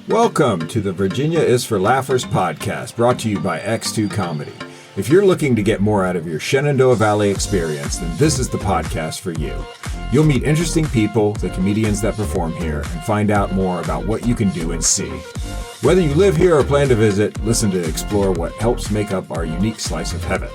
Welcome to the Virginia is for Laughers podcast, brought to you by X2 Comedy. If you're looking to get more out of your Shenandoah Valley experience, then this is the podcast for you. You'll meet interesting people, the comedians that perform here, and find out more about what you can do and see. Whether you live here or plan to visit, listen to explore what helps make up our unique slice of heaven.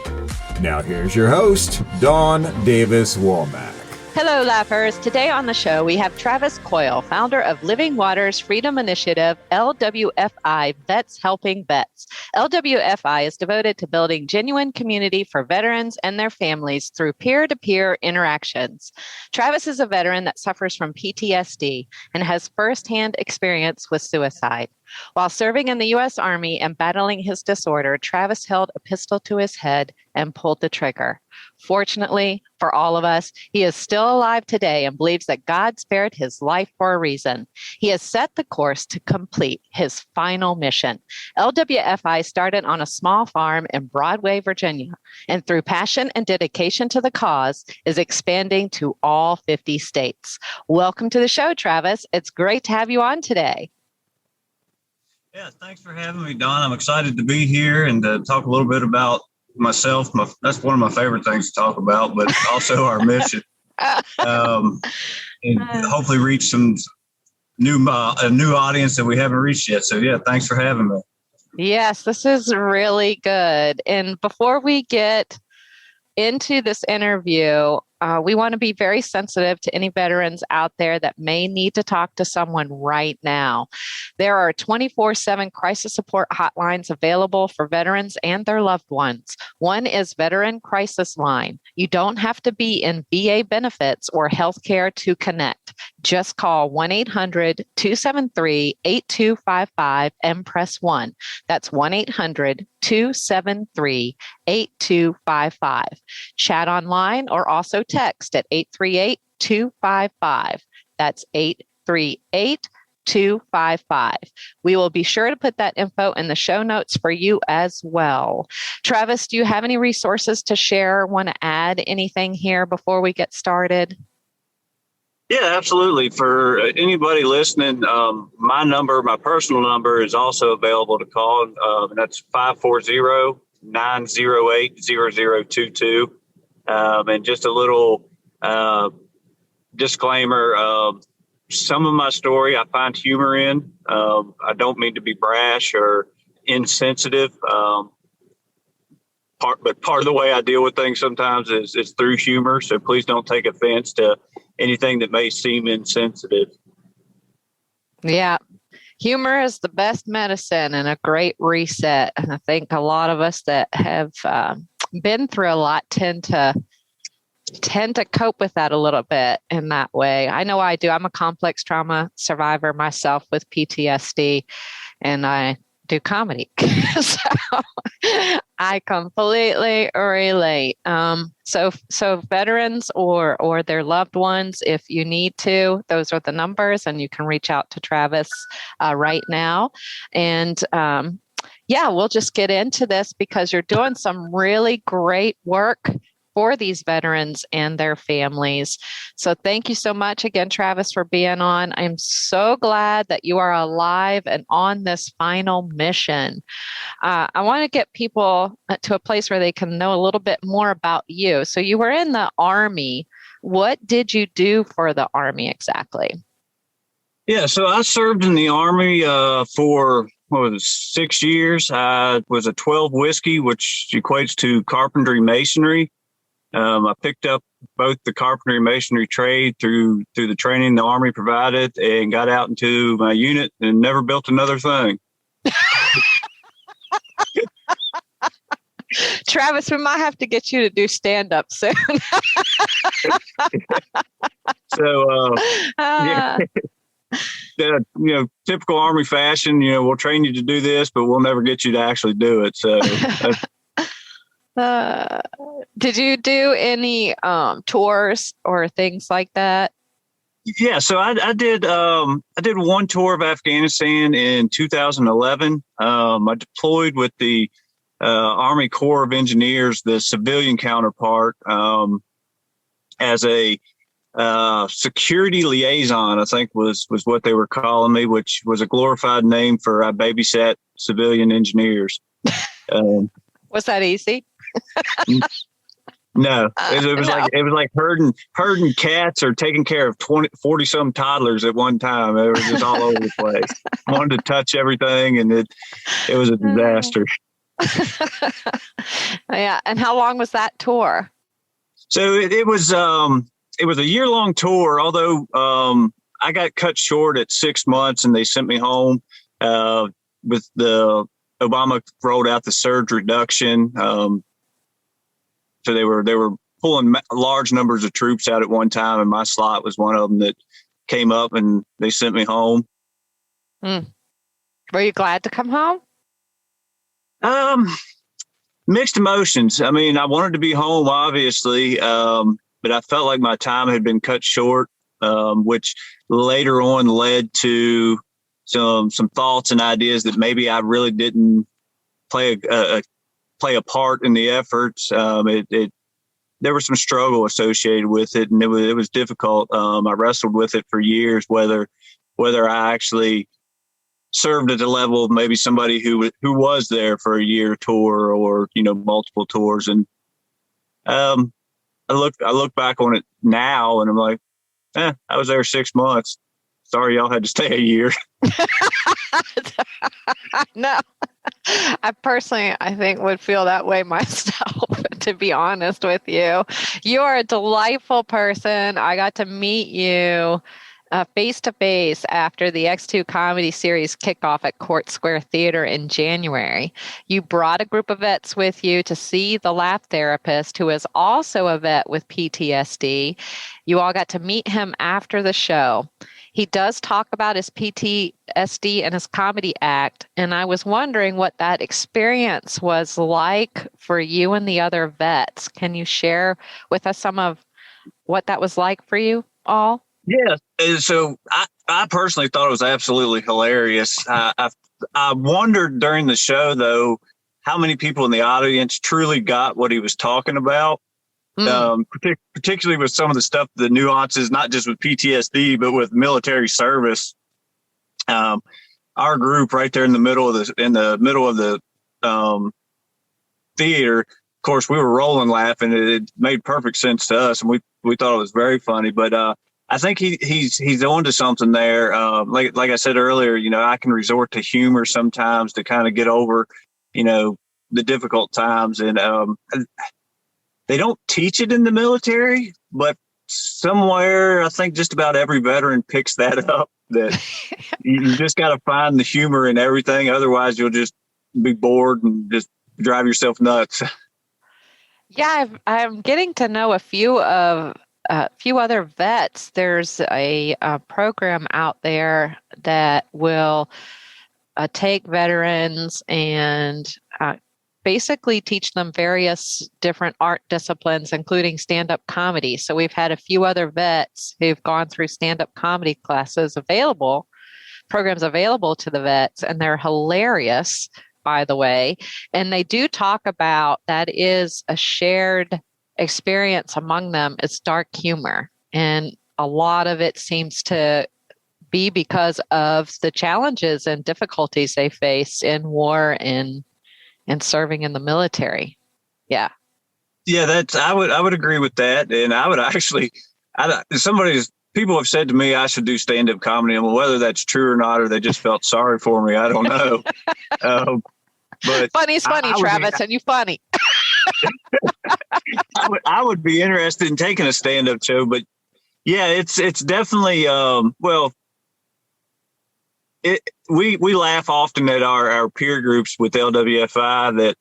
Now here's your host, Dawn Davis Womack. Hello, Laughers. Today on the show, we have Travis Coyle, founder of Living Waters Freedom Initiative, LWFI, Vets Helping Vets. LWFI is devoted to building genuine community for veterans and their families through peer-to-peer interactions. Travis is a veteran that suffers from PTSD and has firsthand experience with suicide. While serving in the U.S. Army and battling his disorder, Travis held a pistol to his head and pulled the trigger. Fortunately for all of us, he is still alive today and believes that God spared his life for a reason. He has set the course to complete his final mission. LWFI started on a small farm in Broadway, Virginia, and through passion and dedication to the cause, is expanding to all 50 states. Welcome to the show, Travis. It's great to have you on today. Yeah, thanks for having me, Don. I'm excited to be here and to talk a little bit about myself. That's one of my favorite things to talk about, but also our mission. And hopefully reach some new audience that we haven't reached yet. So yeah, thanks for having me. Yes, this is really good. And before we get into this interview, we want to be very sensitive to any veterans out there that may need to talk to someone right now. There are 24/7 crisis support hotlines available for veterans and their loved ones. One is Veteran Crisis Line. You don't have to be in VA benefits or healthcare to connect. Just call 1-800-273-8255 and press 1. That's 1-800-273-8255. Chat online or also text at 838-255. That's 838-255. We will be sure to put that info in the show notes for you as well. Travis, do you have any resources to share? Want to add anything here before we get started? Yeah, absolutely. For anybody listening, my personal number is also available to call. And that's 540-908-0022. And just a little disclaimer, some of my story I find humor in. I don't mean to be brash or insensitive. But part of the way I deal with things sometimes is through humor. So please don't take offense to anything that may seem insensitive. Yeah. Humor is the best medicine and a great reset. And I think a lot of us that have been through a lot tend to cope with that a little bit in that way. I know I do. I'm a complex trauma survivor myself with PTSD, and I do comedy. So I completely relate. So veterans or their loved ones, if you need to, those are the numbers, and you can reach out to Travis right now. And we'll just get into this because you're doing some really great work for these veterans and their families. So thank you so much again, Travis, for being on. I'm so glad that you are alive and on this final mission. I want to get people to a place where they can know a little bit more about you. So you were in the Army. What did you do for the Army exactly? Yeah, so I served in the Army for 6 years. I was a 12 whiskey, which equates to carpentry masonry. I picked up both the carpentry and masonry trade through the training the Army provided, and got out into my unit and never built another thing. Travis, we might have to get you to do stand-up soon. So, typical Army fashion, we'll train you to do this, but we'll never get you to actually do it. So did you do any tours or things like that? Yeah, so I did one tour of Afghanistan in 2011. I deployed with the Army Corps of Engineers, the civilian counterpart, as a security liaison, I think was what they were calling me, which was a glorified name for I babysat civilian engineers. Was that easy? No, it was No. like herding cats or taking care of 40 some toddlers at one time. They were just all over the place. Wanted to touch everything, and it was a disaster. Yeah. And how long was that tour? So it was a year-long tour, although I got cut short at 6 months and they sent me home with the Obama rolled out the surge reduction. So they were pulling large numbers of troops out at one time, and my slot was one of them that came up, and they sent me home. Were you glad to come home? Mixed emotions. I mean, I wanted to be home, obviously, but I felt like my time had been cut short, which later on led to some thoughts and ideas that maybe I really didn't play a part in the efforts. There was some struggle associated with it, and it was difficult. I wrestled with it for years, whether I actually served at the level of maybe somebody who was there for a year tour or, multiple tours. And I look back on it now and I'm like, I was there 6 months. Sorry, y'all had to stay a year. No, I think would feel that way myself, to be honest with you. You are a delightful person. I got to meet you face to face after the X2 comedy series kickoff at Court Square Theater in January. You brought a group of vets with you to see the laugh therapist, who is also a vet with PTSD. You all got to meet him after the show. He does talk about his PTSD and his comedy act, and I was wondering what that experience was like for you and the other vets. Can you share with us some of what that was like for you all? Yeah. So I personally thought it was absolutely hilarious. I wondered during the show, though, how many people in the audience truly got what he was talking about. Particularly with some of the stuff, the nuances, not just with PTSD, but with military service. Our group right there in the middle of the theater, of course, we were rolling laughing. It made perfect sense to us, and we thought it was very funny. But I think he's on to something there. Like I said earlier, I can resort to humor sometimes to kind of get over, the difficult times. And they don't teach it in the military, but somewhere I think just about every veteran picks that up, that you just got to find the humor in everything. Otherwise, you'll just be bored and just drive yourself nuts. Yeah, I'm getting to know a few other vets. There's a program out there that will take veterans and basically teach them various different art disciplines, including stand-up comedy. So we've had a few other vets who've gone through stand-up comedy programs available to the vets, and they're hilarious, by the way. And they do talk about that is a shared experience among them. It's dark humor. And a lot of it seems to be because of the challenges and difficulties they face in war and serving in the military. Yeah. Yeah, I would agree with that. And I would actually, people have said to me I should do stand-up comedy, and whether that's true or not, or they just felt sorry for me, I don't know. But funny's funny, Travis, and you funny. I would be interested in taking a stand-up show, but yeah, it's definitely we laugh often at our peer groups with LWFI that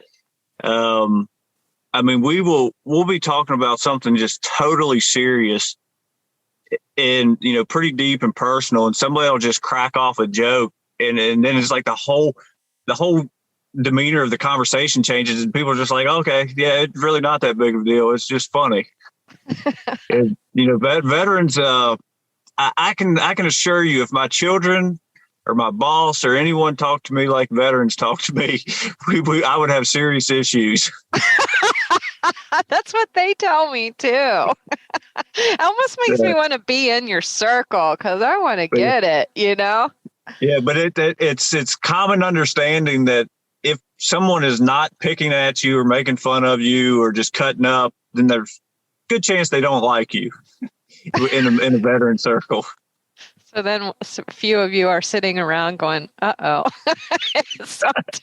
we'll be talking about something just totally serious and pretty deep and personal, and somebody will just crack off a joke, and then it's like the whole demeanor of the conversation changes, and people are just like, okay, yeah, it's really not that big of a deal, it's just funny. And veterans, I can assure you, if my children or my boss or anyone talked to me like veterans talk to me, I would have serious issues. That's what they tell me too. It almost makes me want to be in your circle because I want to get it, you know? Yeah, but it's common understanding that if someone is not picking at you or making fun of you or just cutting up, then there's a good chance they don't like you in a veteran circle. So then a few of you are sitting around going, uh-oh, sometimes.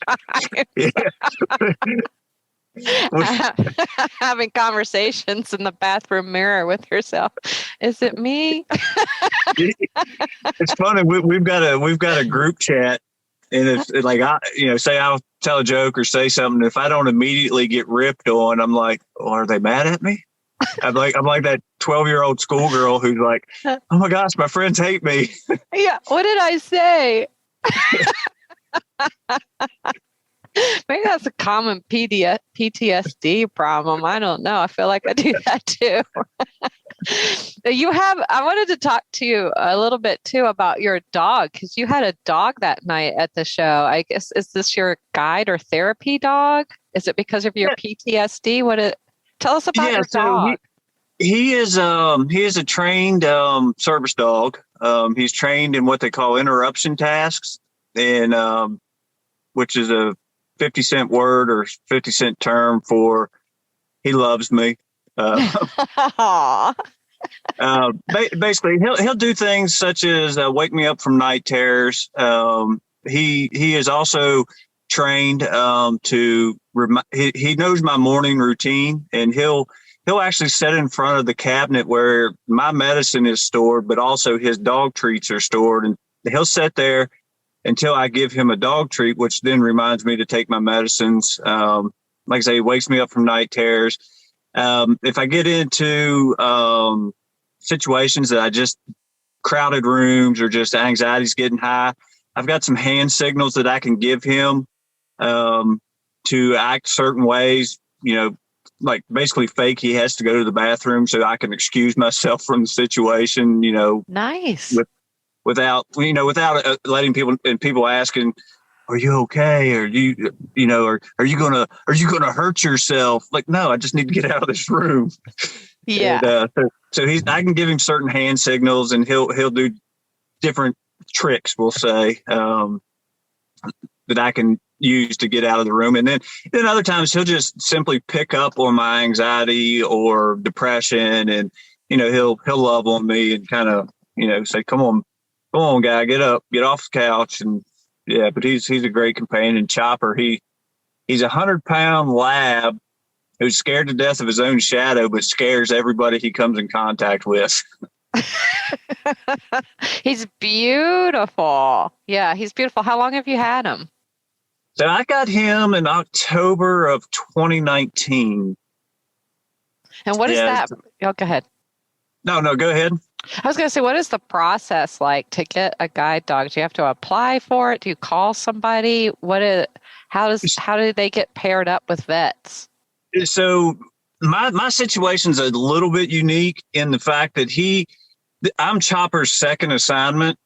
Having conversations in the bathroom mirror with yourself. Is it me? It's funny. We've got a group chat, and it's like say I'll tell a joke or say something. If I don't immediately get ripped on, I'm like, oh, are they mad at me? I'm like that 12-year-old schoolgirl who's like, oh my gosh, my friends hate me. Yeah. What did I say? Maybe that's a common PTSD problem. I don't know. I feel like I do that too. I wanted to talk to you a little bit too about your dog, because you had a dog that night at the show. I guess, is this your guide or therapy dog? Is it because of your PTSD? Tell us about your dog. He is a trained service dog. He's trained in what they call interruption tasks, and which is a 50-cent word or 50-cent term for he loves me. Basically, he'll do things such as wake me up from night terrors. He is also trained he knows my morning routine, and he'll actually sit in front of the cabinet where my medicine is stored, but also his dog treats are stored, and he'll sit there until I give him a dog treat, which then reminds me to take my medicines. Like I say, he wakes me up from night terrors. If I get into situations that I just crowded rooms or just anxiety's getting high, I've got some hand signals that I can give him to act certain ways, like basically fake he has to go to the bathroom so I can excuse myself from the situation, Nice. Without letting people asking, are you okay? Or are you gonna hurt yourself? Like, no, I just need to get out of this room. Yeah. And, so I can give him certain hand signals, and he'll do different tricks, we'll say, that I can use to get out of the room. And then other times he'll just simply pick up on my anxiety or depression, and he'll love on me and kind of say, come on, guy, get up, get off the couch. And yeah, but he's a great companion. Chopper, he's 100-pound lab who's scared to death of his own shadow, but scares everybody he comes in contact with. He's beautiful. Yeah, he's beautiful. How long have you had him? So I got him in October of 2019. And what is that? Oh, go ahead. No, go ahead. I was going to say, what is the process like to get a guide dog? Do you have to apply for it? Do you call somebody? How do they get paired up with vets? So my situation's a little bit unique in the fact that I'm Chopper's second assignment.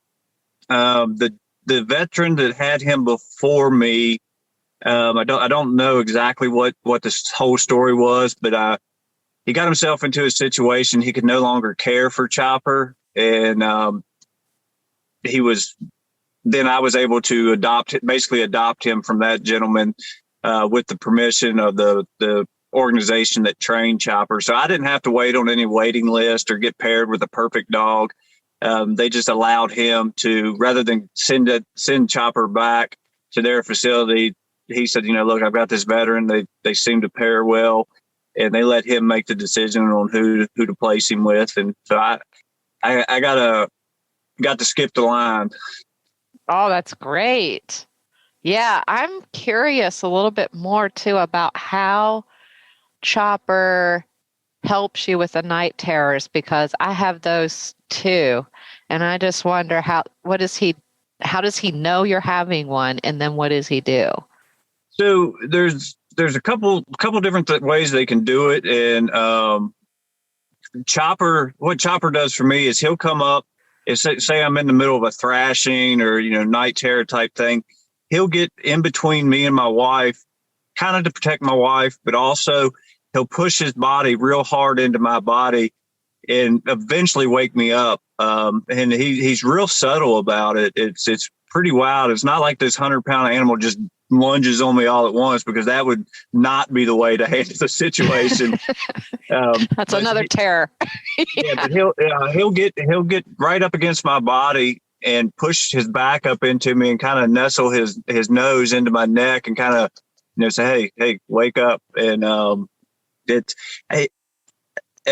The veteran that had him before me, I don't know exactly what this whole story was, but he got himself into a situation he could no longer care for Chopper, and then I was able to adopt him from that gentleman with the permission of the organization that trained Chopper. So I didn't have to wait on any waiting list or get paired with a perfect dog. They just allowed him to, rather than send Chopper back to their facility, he said, look, I've got this veteran. They seem to pair well, and they let him make the decision on who to place him with. And so I got to skip the line. Oh, that's great. Yeah, I'm curious a little bit more too about how Chopper helps you with the night terrors, because I have those too. And I just wonder how does he know you're having one, and then what does he do? So there's a couple different ways they can do it. And what Chopper does for me is he'll come up and say I'm in the middle of a thrashing or night terror type thing. He'll get in between me and my wife, kind of to protect my wife, but also he'll push his body real hard into my body and eventually wake me up. And he's real subtle about it. It's pretty wild. It's not like this 100-pound animal just lunges on me all at once, because that would not be the way to handle the situation. That's another terror. Yeah, but he'll get right up against my body and push his back up into me and kind of nestle his nose into my neck and kind of say, hey, wake up. And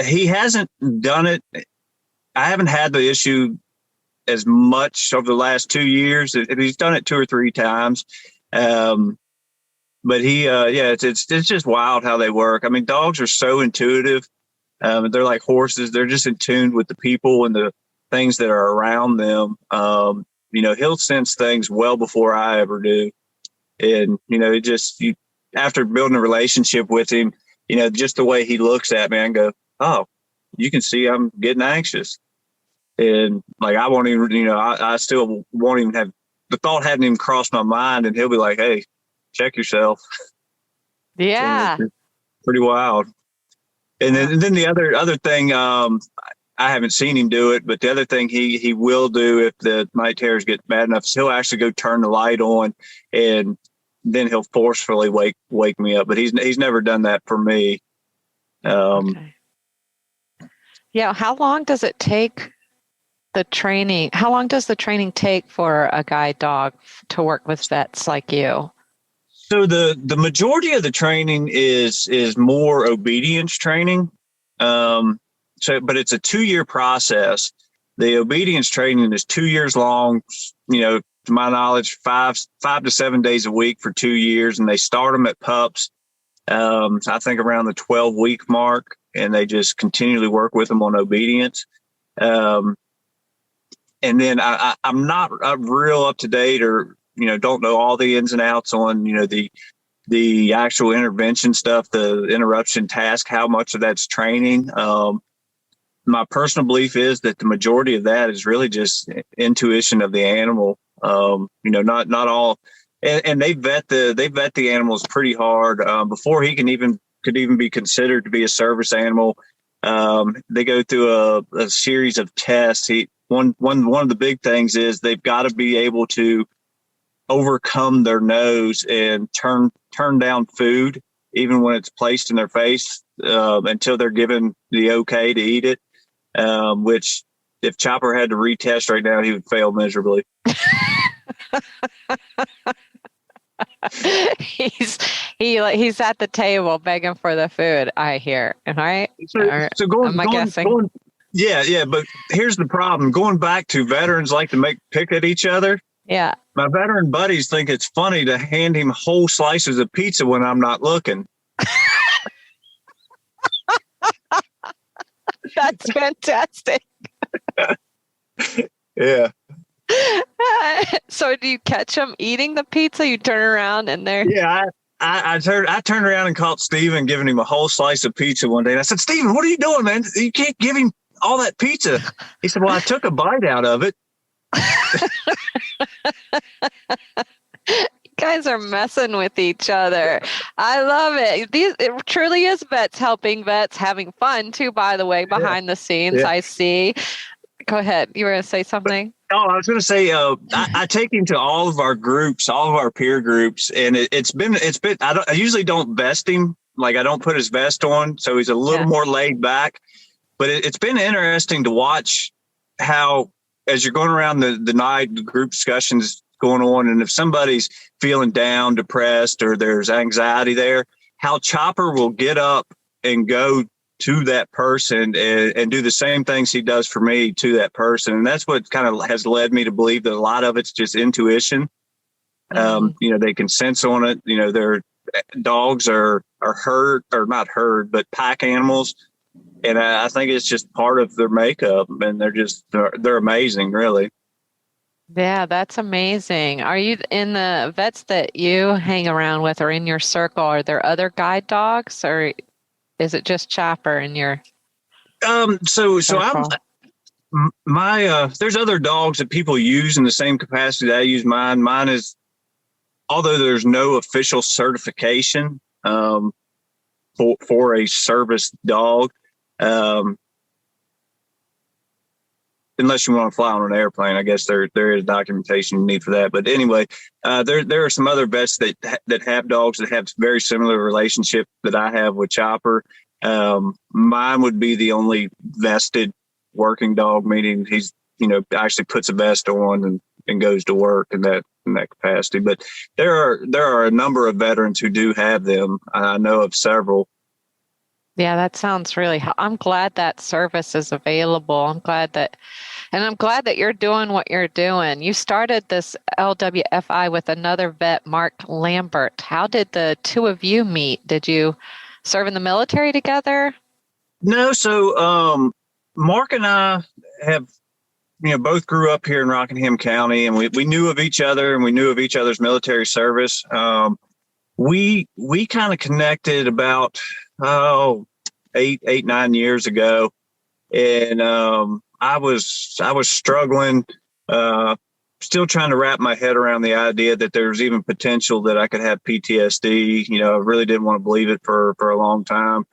he hasn't done it. I haven't had the issue as much over the last 2 years. He's done it 2 or 3 times. But it's just wild how they work. I mean, dogs are so intuitive. They're like horses. They're just in tune with the people and the things that are around them. He'll sense things well before I ever do. And, after building a relationship with him, just the way he looks at me, I go, oh, you can see I'm getting anxious. And like, I won't even, I still won't even have, the thought hadn't even crossed my mind, and he'll be like, hey, check yourself. Yeah. So it's pretty wild. And then the other thing, I haven't seen him do it, but the other thing he will do if the night terrors get bad enough is he'll actually go turn the light on, and then he'll forcefully wake me up. But he's never done that for me. Okay. Yeah. How long does it take the training? How long does the training take for a guide dog to work with vets like you? So the majority of the training is more obedience training. But it's a 2-year process. The obedience training is 2 years long, to my knowledge, 5 to 7 days a week for 2 years. And they start them at pups. I think around the 12-week mark, and they just continually work with them on obedience. And then I'm not real up to date, or, don't know all the ins and outs on, the actual intervention stuff, the interruption task, how much of that's training. My personal belief is that the majority of that is really just intuition of the animal. Not all, and they vet the animals pretty hard before he could even be considered to be a service animal. They go through a series of tests. One of the big things is they've got to be able to overcome their nose and turn down food, even when it's placed in their face, until they're given the okay to eat it. Which, if Chopper had to retest right now, he would fail miserably. He's at the table begging for the food, I hear. Right? So guessing. Yeah. But here's the problem. Going back to veterans like to pick at each other. Yeah. My veteran buddies think it's funny to hand him whole slices of pizza when I'm not looking. That's fantastic. Yeah. So do you catch them eating the pizza? You turn around and they're... Yeah, I turned around and caught Steven giving him a whole slice of pizza one day. And I said, Steven, what are you doing, man? You can't give him all that pizza. He said, well, I took a bite out of it. You guys are messing with each other. I love it. It truly is vets helping vets, having fun too, by the way, behind the scenes. Yeah. I see. Go ahead. You were going to say something? I was going to say, I take him to all of our groups, all of our peer groups, and it's been. I usually don't vest him, like I don't put his vest on, so he's a little more laid back. But it's been interesting to watch how, as you're going around the night, the group discussions going on, and if somebody's feeling down, depressed, or there's anxiety there, how Chopper will get up and go to that person and do the same things he does for me to that person. And that's what kind of has led me to believe that a lot of it's just intuition. They can sense on it. Their dogs are herd, or not herd, but pack animals. And I think it's just part of their makeup, and they're amazing, really. Yeah, that's amazing. Are you in the vets that you hang around with or in your circle? Are there other guide dogs, or is it just Chopper in your? So there's other dogs that people use in the same capacity that I use mine. Mine is, although there's no official certification, for a service dog. Unless you want to fly on an airplane, I guess there is documentation you need for that. But anyway, there are some other vets that have dogs that have very similar relationship that I have with Chopper. Mine would be the only vested working dog, meaning he's, actually puts a vest on and goes to work in that capacity. But there are a number of veterans who do have them. I know of several. Yeah, that sounds I'm glad that service is available. I'm glad that you're doing what you're doing. You started this LWFI with another vet, Mark Lambert. How did the two of you meet? Did you serve in the military together? No. So, Mark and I have, both grew up here in Rockingham County, and we knew of each other, and we knew of each other's military service. We kind of connected about, 9 years ago. And, I was struggling, still trying to wrap my head around the idea that there's even potential that I could have PTSD. I really didn't want to believe it for a long time.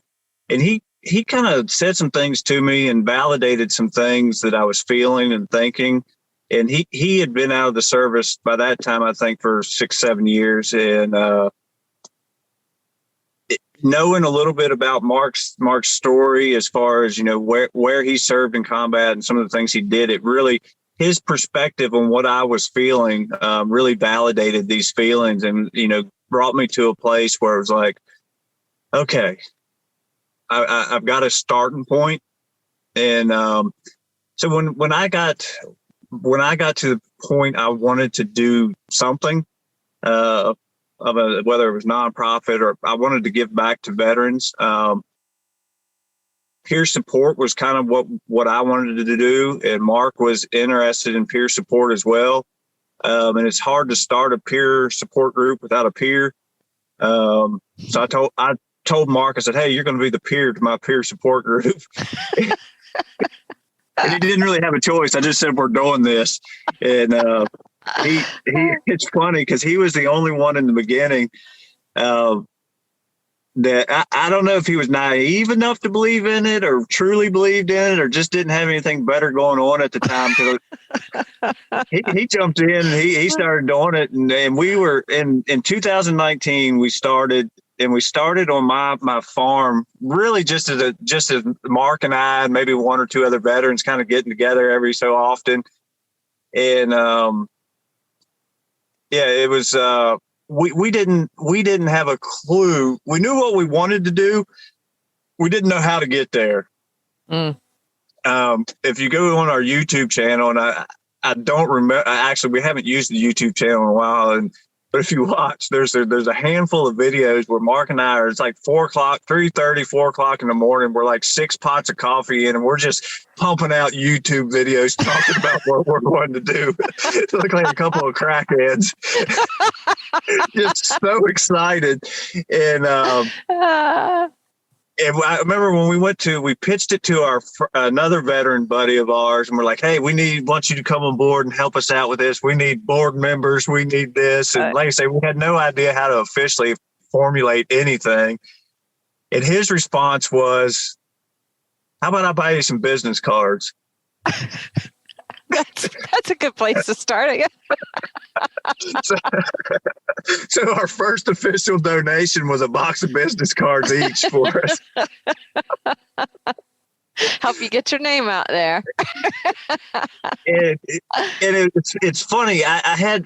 And he kind of said some things to me and validated some things that I was feeling and thinking. And he had been out of the service by that time, I think, for 6-7 years. And, knowing a little bit about Mark's story, as far as, where he served in combat and some of the things he did, it really, his perspective on what I was feeling, really validated these feelings and, brought me to a place where it was like, okay, I've got a starting point. And, so when I got to the point I wanted to do something, whether it was nonprofit or I wanted to give back to veterans. Peer support was kind of what I wanted to do. And Mark was interested in peer support as well. And it's hard to start a peer support group without a peer. So I told Mark, I said, hey, you're going to be the peer to my peer support group. And he didn't really have a choice. I just said, we're doing this. And, it's funny because he was the only one in the beginning that I don't know if he was naive enough to believe in it or truly believed in it or just didn't have anything better going on at the time. He jumped in and he started doing it. And we were in 2019, we started on my farm, really just as Mark and I and maybe one or two other veterans kind of getting together every so often. And, yeah, it was, we didn't have a clue. We knew what we wanted to do. We didn't know how to get there. If you go on our YouTube channel, and I don't remember, actually, we haven't used the YouTube channel in a while. But if you watch, there's a handful of videos where Mark and I it's like 3:30, 4 o'clock in the morning. We're like 6 pots of coffee in, and we're just pumping out YouTube videos talking about what we're going to do. Look like a couple of crackheads, just so excited. And I remember when we pitched it to another veteran buddy of ours, and we're like, hey, want you to come on board and help us out with this. We need board members. We need this. And like I say, we had no idea how to officially formulate anything. And his response was, how about I buy you some business cards? That's a good place to start, I guess. So our first official donation was a box of business cards each for us. Help you get your name out there. And it's funny. I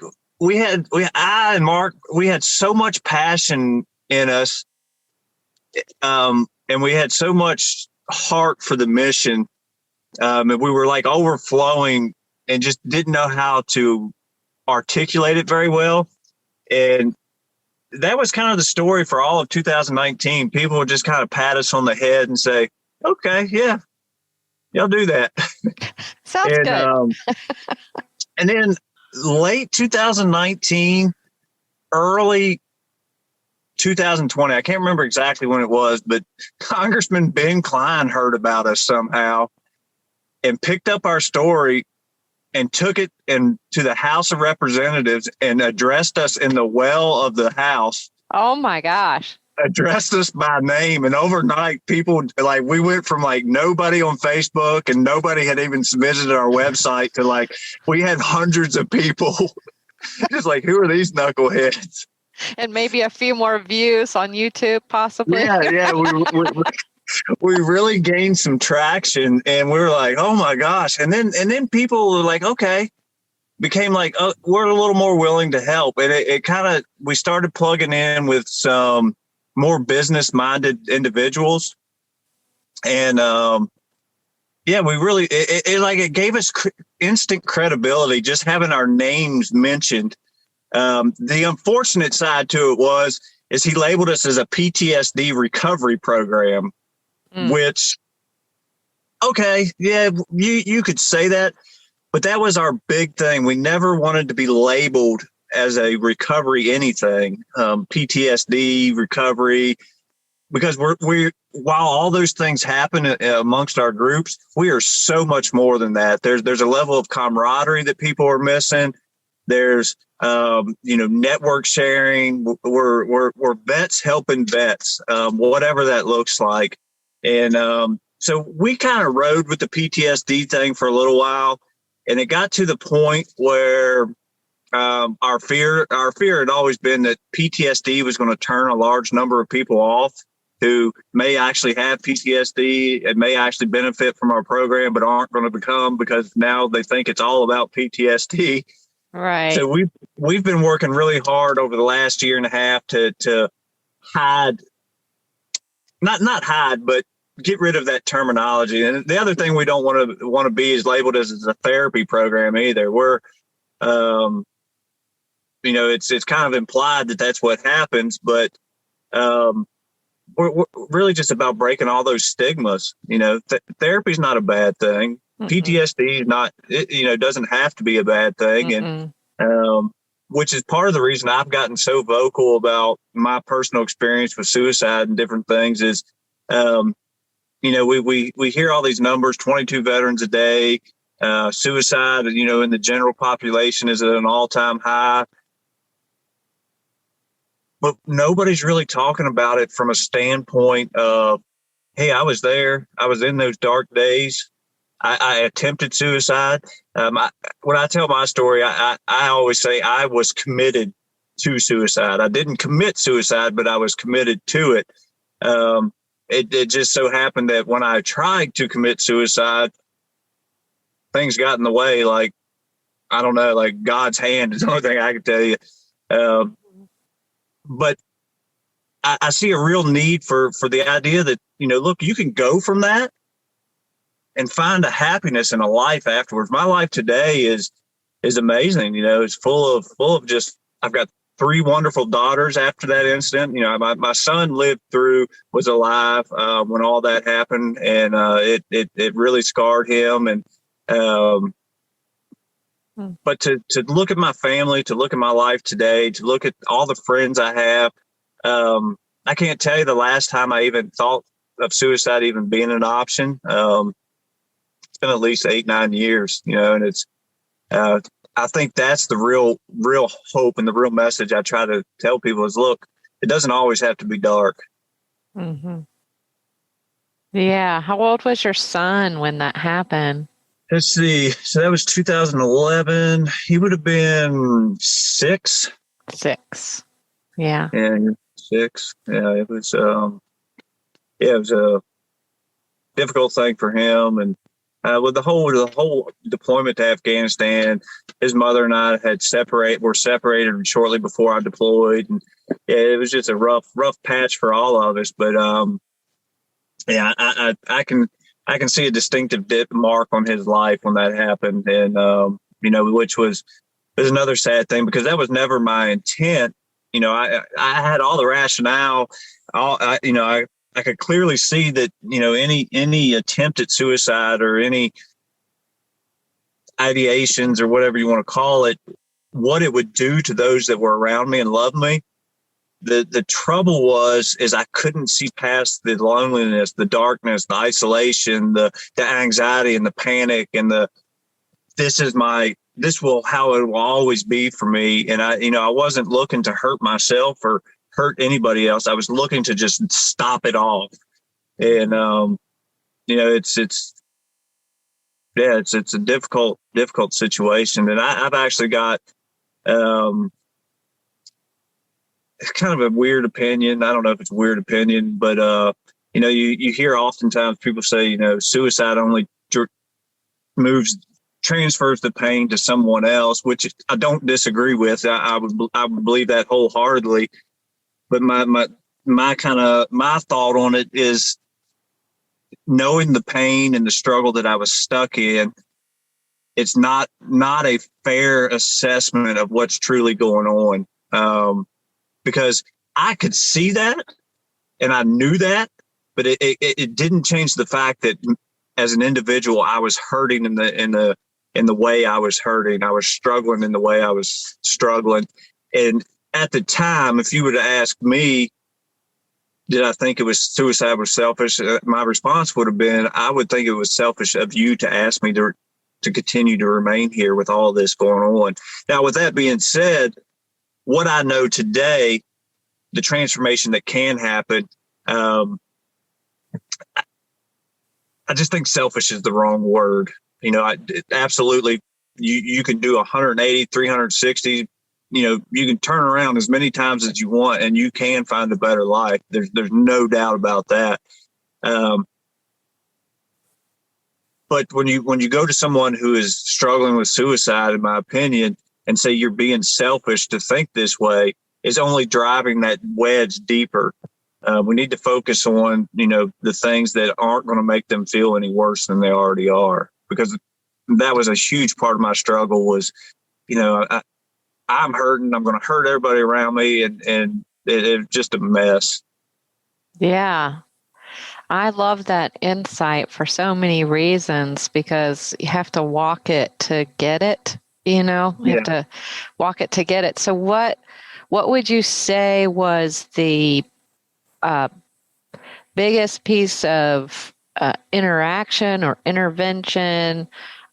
and Mark, we had so much passion in us, and we had so much heart for the mission. And we were like overflowing and just didn't know how to articulate it very well. And that was kind of the story for all of 2019. People would just kind of pat us on the head and say, okay, yeah, y'all do that. Sounds good. And then late 2019, early 2020, I can't remember exactly when it was, but Congressman Ben Klein heard about us somehow and picked up our story and took it to the House of Representatives and addressed us in the well of the House. Oh my gosh. addressed us by name, and overnight people like we went from like nobody on Facebook and nobody had even visited our website to like we had hundreds of people just like, who are these knuckleheads? And maybe a few more views on YouTube, possibly. Yeah. We really gained some traction, and we were like, oh my gosh. And then people were like, okay, became like, oh, we're a little more willing to help. And it kind of, we started plugging in with some more business minded individuals. And, we really, it gave us instant credibility, just having our names mentioned. The unfortunate side to it is he labeled us as a PTSD recovery program, which, okay, yeah, you could say that, but that was our big thing. We never wanted to be labeled as a recovery anything, PTSD recovery, because while all those things happen amongst our groups, we are so much more than that. There's a level of camaraderie that people are missing. There's network sharing. We're vets helping vets, whatever that looks like. And so we kind of rode with the PTSD thing for a little while, and it got to the point where our fear had always been that PTSD was going to turn a large number of people off who may actually have PTSD and may actually benefit from our program, but aren't going to become, because now they think it's all about PTSD. Right. So we've been working really hard over the last year and a half to hide, not hide, but get rid of that terminology. And the other thing we don't want to be is labeled as a therapy program either. We're, it's kind of implied that that's what happens, but we're really just about breaking all those stigmas. Therapy is not a bad thing. PTSD is not, doesn't have to be a bad thing. And which is part of the reason I've gotten so vocal about my personal experience with suicide and different things is, we hear all these numbers, 22 veterans a day, suicide, in the general population is at an all-time high. But nobody's really talking about it from a standpoint of, hey, I was there. I was in those dark days. I attempted suicide. When I tell my story, I always say I was committed to suicide. I didn't commit suicide, but I was committed to it. It just so happened that when I tried to commit suicide, things got in the way. Like, I don't know, like God's hand is the only thing I can tell you. But I see a real need for the idea that, look, you can go from that and find a happiness in a life afterwards. My life today is amazing. It's full of just, I've got 3 wonderful daughters after that incident. My son was alive when all that happened, and it really scarred him. And but to look at my family, to look at my life today, to look at all the friends I have, I can't tell you the last time I even thought of suicide even being an option. It's been at least 8-9 years, and it's, I think that's the real hope and the real message I try to tell people is, look, it doesn't always have to be dark. Mm-hmm. Yeah. How old was your son when that happened? Let's see. So that was 2011. He would have been 6. 6. Yeah. Yeah, 6. Yeah, it was a difficult thing for him. And with the whole deployment to Afghanistan, his mother and I were separated shortly before I deployed, and yeah, it was just a rough patch for all of us. But I can see a distinctive mark on his life when that happened, and which was another sad thing, because that was never my intent. I had all the rationale. I could clearly see that, any attempt at suicide or any ideations or whatever you want to call it, what it would do to those that were around me and loved me. The trouble is I couldn't see past the loneliness, the darkness, the isolation, the anxiety and the panic, and how it will always be for me. And I wasn't looking to hurt myself or hurt anybody else. I was looking to just stop it all. And, it's a difficult situation. And I've actually got, it's kind of a weird opinion. I don't know if it's a weird opinion, but, you hear oftentimes people say, suicide only transfers the pain to someone else, which I don't disagree with. I would believe that wholeheartedly. But my thought on it is, knowing the pain and the struggle that I was stuck in, it's not a fair assessment of what's truly going on. Because I could see that and I knew that, but it didn't change the fact that as an individual, I was hurting in the way I was hurting. I was struggling in the way I was struggling. And at the time, if you would have asked me, did I think it was suicide was selfish? My response would have been, I would think it was selfish of you to ask me to continue to remain here with all this going on. Now, with that being said, what I know today, the transformation that can happen, I just think selfish is the wrong word. Absolutely, you can do 180, 360. You can turn around as many times as you want, and you can find a better life. There's no doubt about that. But when you go to someone who is struggling with suicide, in my opinion, and say you're being selfish to think this way, is only driving that wedge deeper. We need to focus on, the things that aren't going to make them feel any worse than they already are. Because that was a huge part of my struggle was, I'm hurting, I'm going to hurt everybody around me. And it's just a mess. Yeah. I love that insight for so many reasons, because you have to walk it to get it, you have to walk it to get it. So what would you say was the biggest piece of interaction or intervention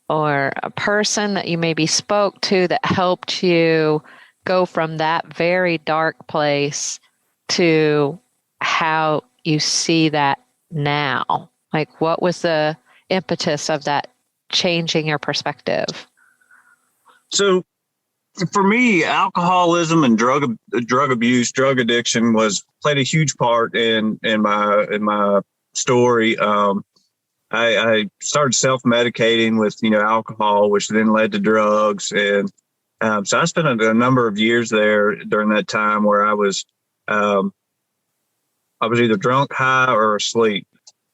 or a person that you maybe spoke to that helped you go from that very dark place to how you see that now? Like, what was the impetus of that changing your perspective? So for me, alcoholism and drug abuse, drug addiction played a huge part in my story. I started self-medicating with, alcohol, which then led to drugs. And so I spent a number of years there during that time where I was either drunk, high, or asleep.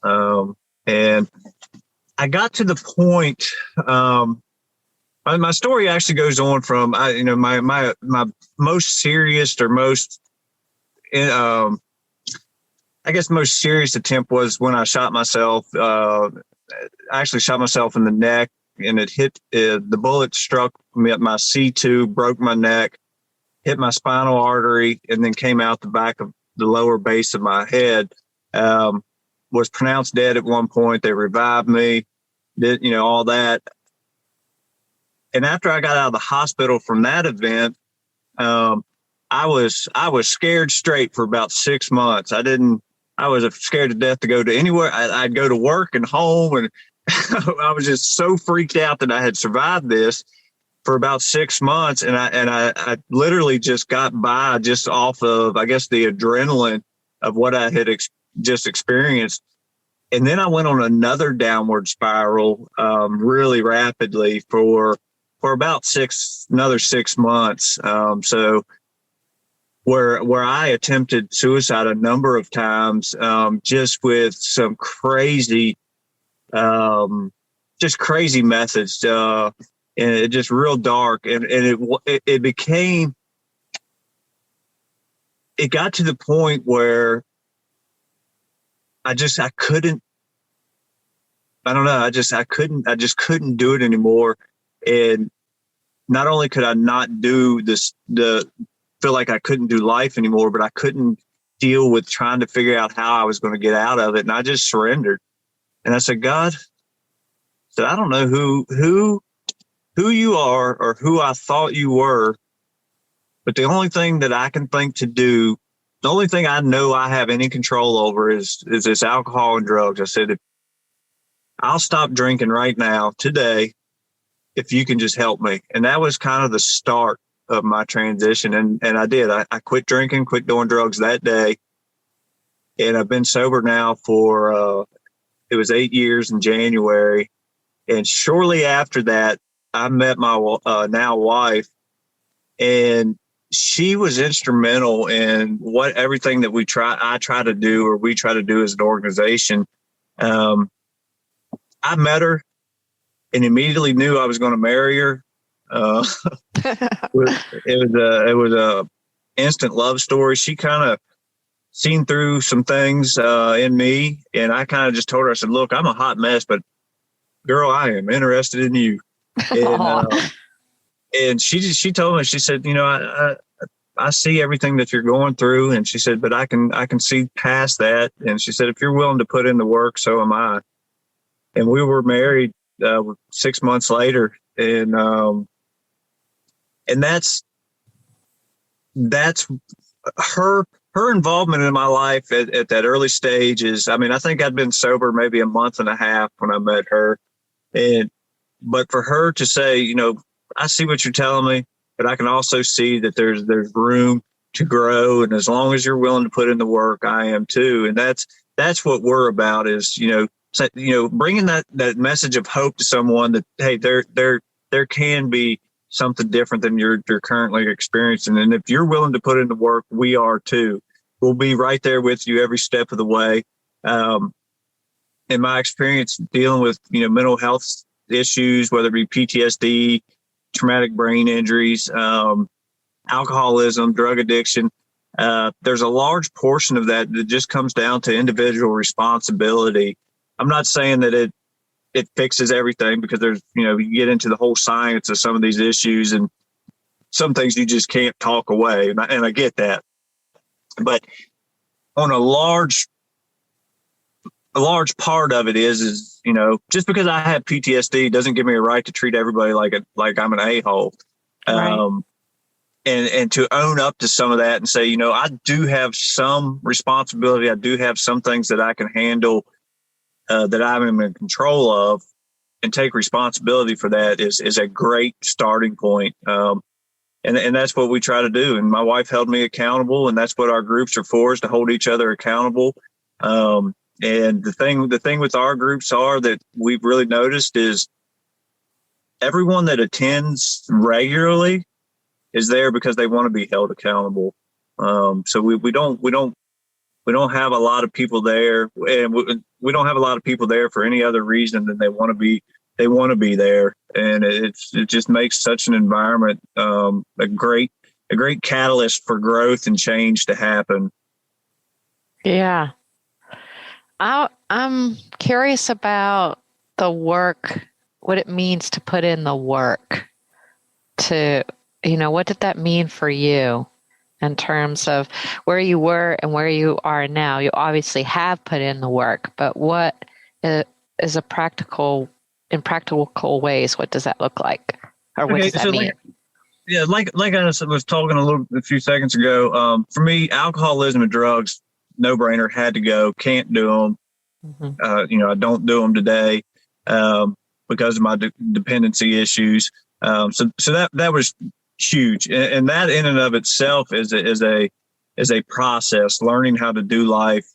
And I got to the point, my story actually goes on from, my most serious or most, most serious attempt was when I shot myself. I actually shot myself in the neck, and it hit, the bullet struck me at my C2, broke my neck, hit my spinal artery, and then came out the back of the lower base of my head. Was pronounced dead at one point. They revived me, did, all that. And after I got out of the hospital from that event, I was scared straight for about 6 months. I was scared to death to go to anywhere. I'd go to work and home, and I was just so freaked out that I had survived this for about 6 months. And I literally just got by just off of, I guess, the adrenaline of what I had just experienced. And then I went on another downward spiral really rapidly for about another 6 months. So where I attempted suicide a number of times, just with some crazy methods, and it just real dark. And it got to the point where I just couldn't do it anymore. And not only could I not do this, feel like I couldn't do life anymore, but I couldn't deal with trying to figure out how I was going to get out of it. And I just surrendered. And I said, God, I don't know who you are or who I thought you were, but the only thing that I can think to do the only thing I know I have any control over is this alcohol and drugs. I said, I'll stop drinking right now today if you can just help me. And that was kind of the start of my transition. And I did. I quit drinking, quit doing drugs that day. And I've been sober now for, it was 8 years in January. And shortly after that, I met my now wife, and she was instrumental in everything that I try to do, or we try to do as an organization. I met her and immediately knew I was going to marry her. It was a instant love story. She kind of seen through some things in me, and I kind of just told her, I said, look, I'm a hot mess, but girl, I am interested in you. And she told me, she said, I see everything that you're going through. And she said, but I can see past that. And she said, if you're willing to put in the work, so am I. And we were married 6 months later. And that's her involvement in my life at that early stage is, I think I'd been sober maybe a month and a half when I met her. But for her to say, I see what you're telling me, but I can also see that there's room to grow. And as long as you're willing to put in the work, I am too. And that's what we're about is, bringing that message of hope to someone that, hey, there can be something different than you're currently experiencing. And if you're willing to put in the work, we are too. We'll be right there with you every step of the way. In my experience dealing with, mental health issues, whether it be PTSD, traumatic brain injuries, alcoholism, drug addiction, there's a large portion of that just comes down to individual responsibility. I'm not saying that it fixes everything, because there's, you get into the whole science of some of these issues, and some things you just can't talk away. And I get that. But on a large part of it is, just because I have PTSD doesn't give me a right to treat everybody like I'm an a-hole. Right. And to own up to some of that and say, I do have some responsibility. I do have some things that I can handle, that I'm in control of, and take responsibility for that is a great starting point. And that's what we try to do. And my wife held me accountable, and that's what our groups are for, is to hold each other accountable. And the thing with our groups that we've really noticed is everyone that attends regularly is there because they want to be held accountable. So we don't have a lot of people there, and we don't have a lot of people there for any other reason than they want to be there. And it just makes such an environment, a great catalyst for growth and change to happen. Yeah. I'm curious about the work, what it means to put in the work what did that mean for you in terms of where you were and where you are now? You obviously have put in the work, but what is in practical ways, what does that look like? Or what does that mean? Like I was talking a few seconds ago, for me, alcoholism and drugs, no brainer, had to go, can't do them. Mm-hmm. I don't do them today because of my dependency issues. So that was huge. And that in and of itself is a process, learning how to do life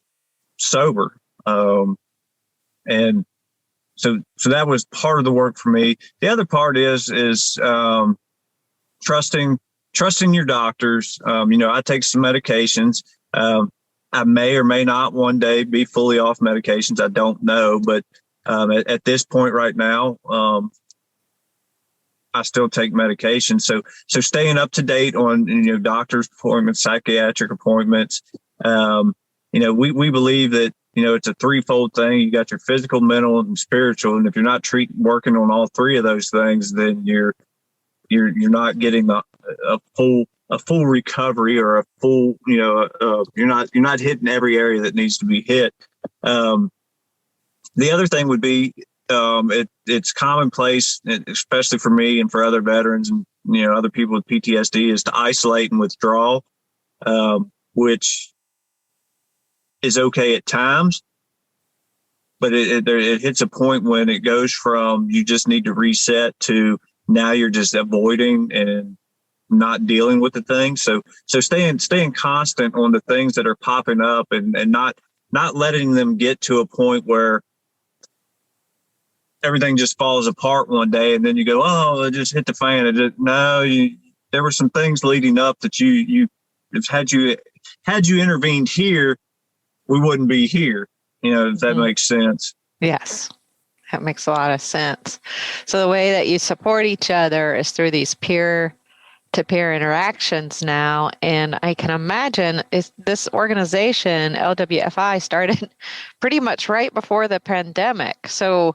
sober. And so that was part of the work for me. The other part is trusting your doctors. I take some medications. I may or may not one day be fully off medications. I don't know, but at this point right now, I still take medication. So staying up to date on doctor's appointments, psychiatric appointments. We believe that it's a threefold thing. You got your physical, mental, and spiritual, and if you're not working on all three of those things, then you're not getting a full recovery, or a full, you're not hitting every area that needs to be hit. The other thing would be, it's commonplace, especially for me and for other veterans and, other people with PTSD, is to isolate and withdraw, which is okay at times, but it hits a point when it goes from you just need to reset to now you're just avoiding and not dealing with the thing. So staying constant on the things that are popping up and not letting them get to a point where everything just falls apart one day and then you go, oh, it just hit the fan. There were some things leading up that had you intervened here, we wouldn't be here. If that makes sense. Yes, that makes a lot of sense. So the way that you support each other is through these peer-to-peer interactions now. And I can imagine this organization, LWFI, started pretty much right before the pandemic. So,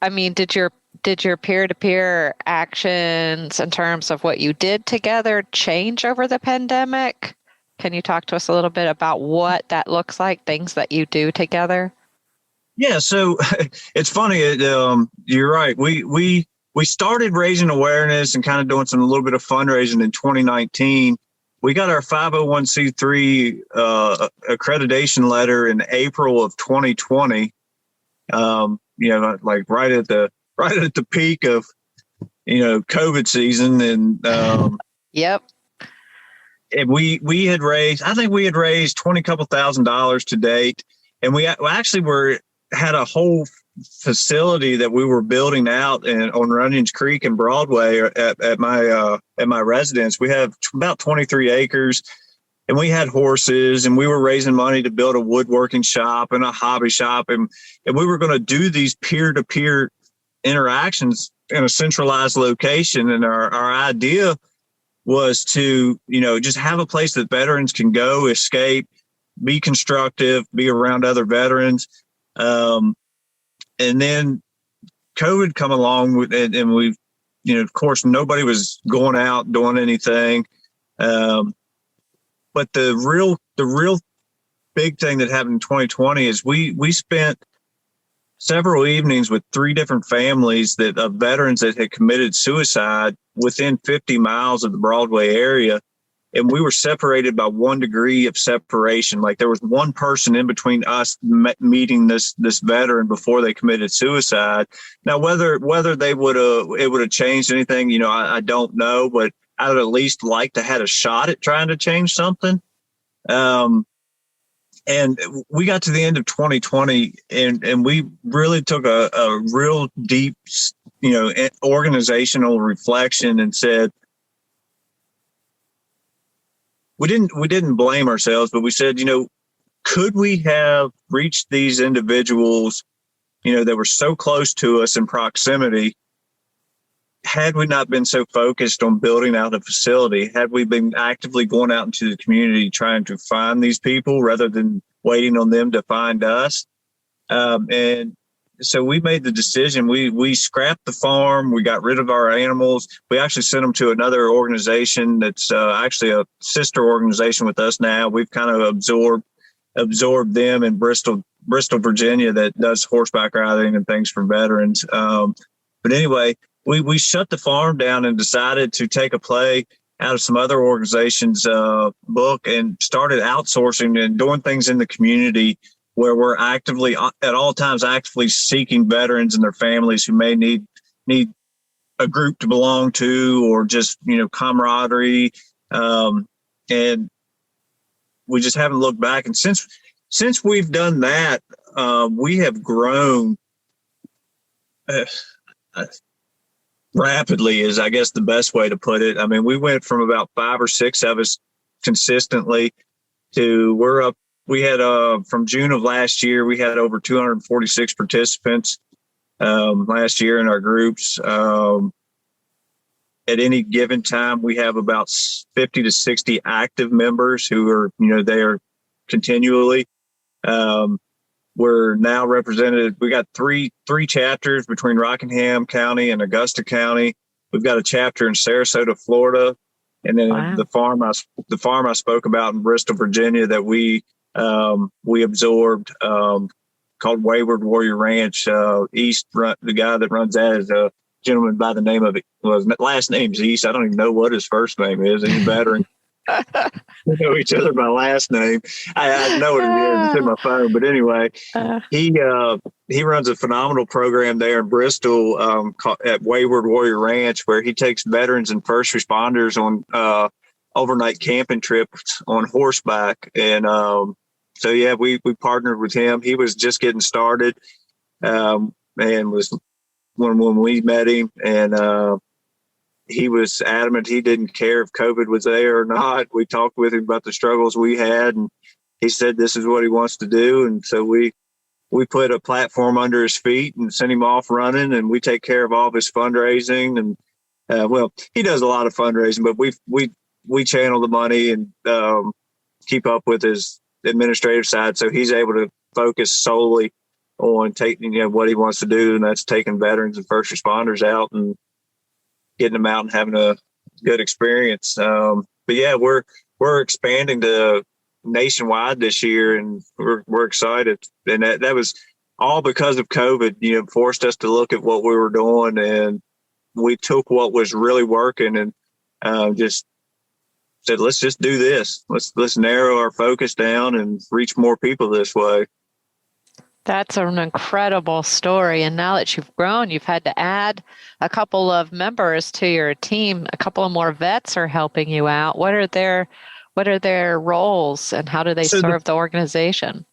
I mean, did your peer-to-peer actions in terms of what you did together change over the pandemic? Can you talk to us a little bit about what that looks like, things that you do together? Yeah, so it's funny. You're right. We started raising awareness and kind of doing a little bit of fundraising in 2019. We got our 501c3 accreditation letter in April of 2020. Like right at the peak of COVID season, and yep. And we had raised $20,000 to date, and we actually had a whole facility that we were building out on Runyon's Creek and Broadway at my residence. We have about 23 acres, and we had horses, and we were raising money to build a woodworking shop and a hobby shop, and we were going to do these peer-to-peer interactions in a centralized location, and our idea was to, just have a place that veterans can go, escape, be constructive, be around other veterans. And then COVID come along and we've, of course, nobody was going out doing anything. But the real big thing that happened in 2020 is we spent several evenings with 3 different families of veterans that had committed suicide within 50 miles of the Broadway area. And we were separated by 1 degree of separation. Like there was one person in between us meeting this veteran before they committed suicide. Now, whether it would have changed anything, I don't know, but I would at least like to have a shot at trying to change something. And we got to the end of 2020 and we really took a real deep, organizational reflection and said, we didn't blame ourselves, but we said, could we have reached these individuals, that were so close to us in proximity, had we not been so focused on building out a facility, had we been actively going out into the community trying to find these people rather than waiting on them to find us. And so we made the decision. We scrapped the farm. We got rid of our animals. We actually sent them to another organization that's actually a sister organization with us now. We've kind of absorbed them in Bristol, Virginia, that does horseback riding and things for veterans. But anyway, we shut the farm down and decided to take a play out of some other organizations' book and started outsourcing and doing things in the community where we're actively at all times seeking veterans and their families who may need a group to belong to or just, camaraderie. And we just haven't looked back. And since we've done that, we have grown rapidly is, I guess, the best way to put it. I mean, we went from about 5 or 6 of us consistently to we had from June of last year, we had over 246 participants last year in our groups. At any given time, we have about 50 to 60 active members who are, there continually. We're now represented. We got three chapters between Rockingham County and Augusta County. We've got a chapter in Sarasota, Florida, and then Wow. the farm I spoke about in Bristol, Virginia, that we absorbed, called Wayward Warrior Ranch. The guy that runs that is a gentleman by the name of his last name's East. I don't even know what his first name is. He's a veteran. We know each other by last name. I know what it is. It's in my phone. But anyway, he runs a phenomenal program there in Bristol at Wayward Warrior Ranch, where he takes veterans and first responders on overnight camping trips on horseback. And so, yeah, we partnered with him. He was just getting started and was when we met him. And he was adamant he didn't care if COVID was there or not. We talked with him about the struggles we had, and he said this is what he wants to do. And so we put a platform under his feet and sent him off running, and we take care of all of his fundraising. And well, he does a lot of fundraising, but we channel the money and keep up with his administrative side, so he's able to focus solely on taking what he wants to do, and that's taking veterans and first responders out and getting them out and having a good experience. But yeah, we're expanding to nationwide this year, and we're excited. And that was all because of COVID, forced us to look at what we were doing, and we took what was really working and just said, let's just do this. Let's narrow our focus down and reach more people this way. That's an incredible story. And now that you've grown, you've had to add a couple of members to your team. A couple of more vets are helping you out. What are their roles, and how do they serve the organization?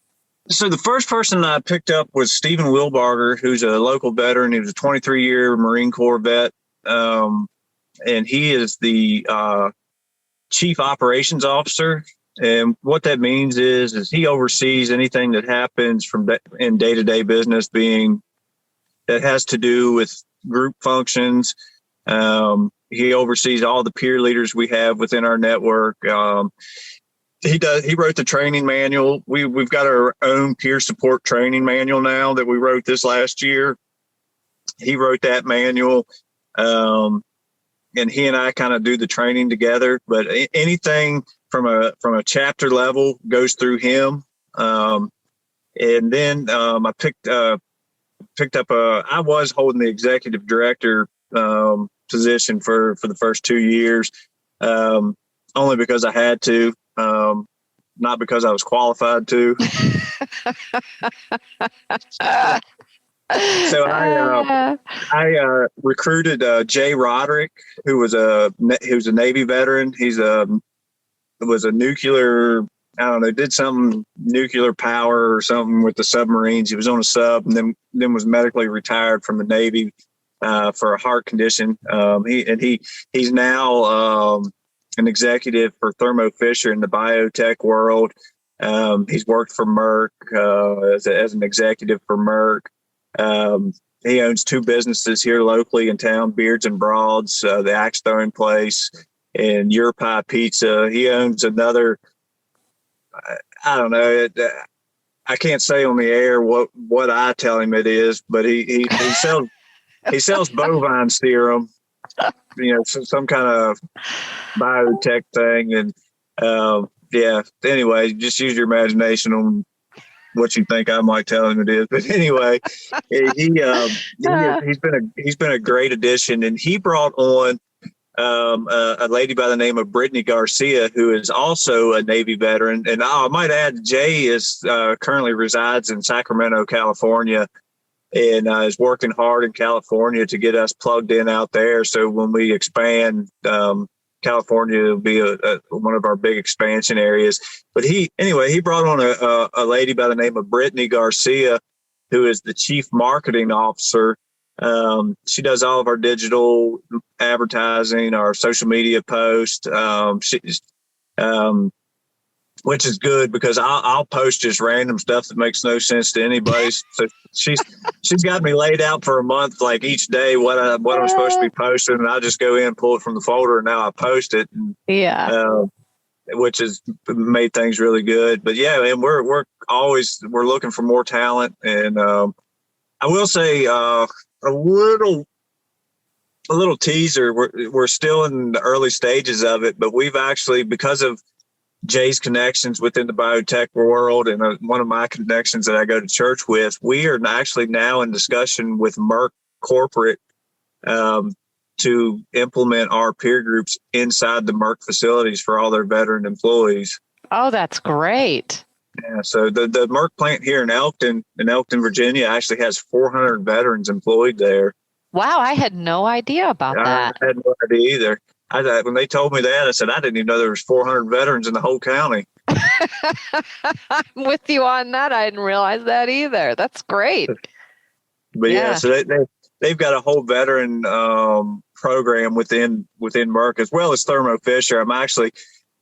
So the first person I picked up was Stephen Wilbarger, who's a local veteran. He was a 23-year Marine Corps vet. And he is the Chief Operations Officer. And what that means is he oversees anything that happens in day-to-day business, being that has to do with group functions. He oversees all the peer leaders we have within our network. He wrote the training manual. We've got our own peer support training manual now that we wrote this last year. He wrote that manual. And he and I kind of do the training together, but anything from a chapter level goes through him. And then I picked up I was holding the executive director position for the first 2 years, only because I had to, not because I was qualified to. So I recruited Jay Roderick, who was a Navy veteran. He was a nuclear, I don't know, did some nuclear power or something with the submarines. He was on a sub, and then was medically retired from the Navy for a heart condition. He's now an executive for Thermo Fisher in the biotech world. He's worked for Merck as an executive for Merck. He owns 2 businesses here locally in town, Beards and Broads, the Axe Throwing Place, and Your Pie Pizza. He owns another, I don't know, I can't say on the air what I tell him it is, but he sells bovine serum, some kind of biotech thing. And yeah, anyway, just use your imagination on what you think I might tell him it is. But anyway, he's been a great addition, and he brought on a lady by the name of Brittany Garcia, who is also a Navy veteran. And I might add, Jay currently resides in Sacramento, California, and is working hard in California to get us plugged in out there. So when we expand, California will be one of our big expansion areas. But he brought on a lady by the name of Brittany Garcia, who is the Chief Marketing Officer. She does all of our digital advertising, our social media posts, which is good because I'll post just random stuff that makes no sense to anybody. So she's got me laid out for a month, like each day what I'm supposed to be posting, and I just go in, pull it from the folder, and now I post it. And, which has made things really good. But yeah, and we're looking for more talent. And I will say a little teaser. We're still in the early stages of it, but we've actually, because of Jay's connections within the biotech world and one of my connections that I go to church with, we are actually now in discussion with Merck Corporate to implement our peer groups inside the Merck facilities for all their veteran employees. Oh, that's great. Yeah, so the Merck plant here in Elkton, Virginia, actually has 400 veterans employed there. Wow, I had no idea about that. I had no idea either. When they told me that, I said, I didn't even know there was 400 veterans in the whole county. I'm with you on that. I didn't realize that either. That's great. But yeah, so they've got a whole veteran program within Merck, as well as Thermo Fisher.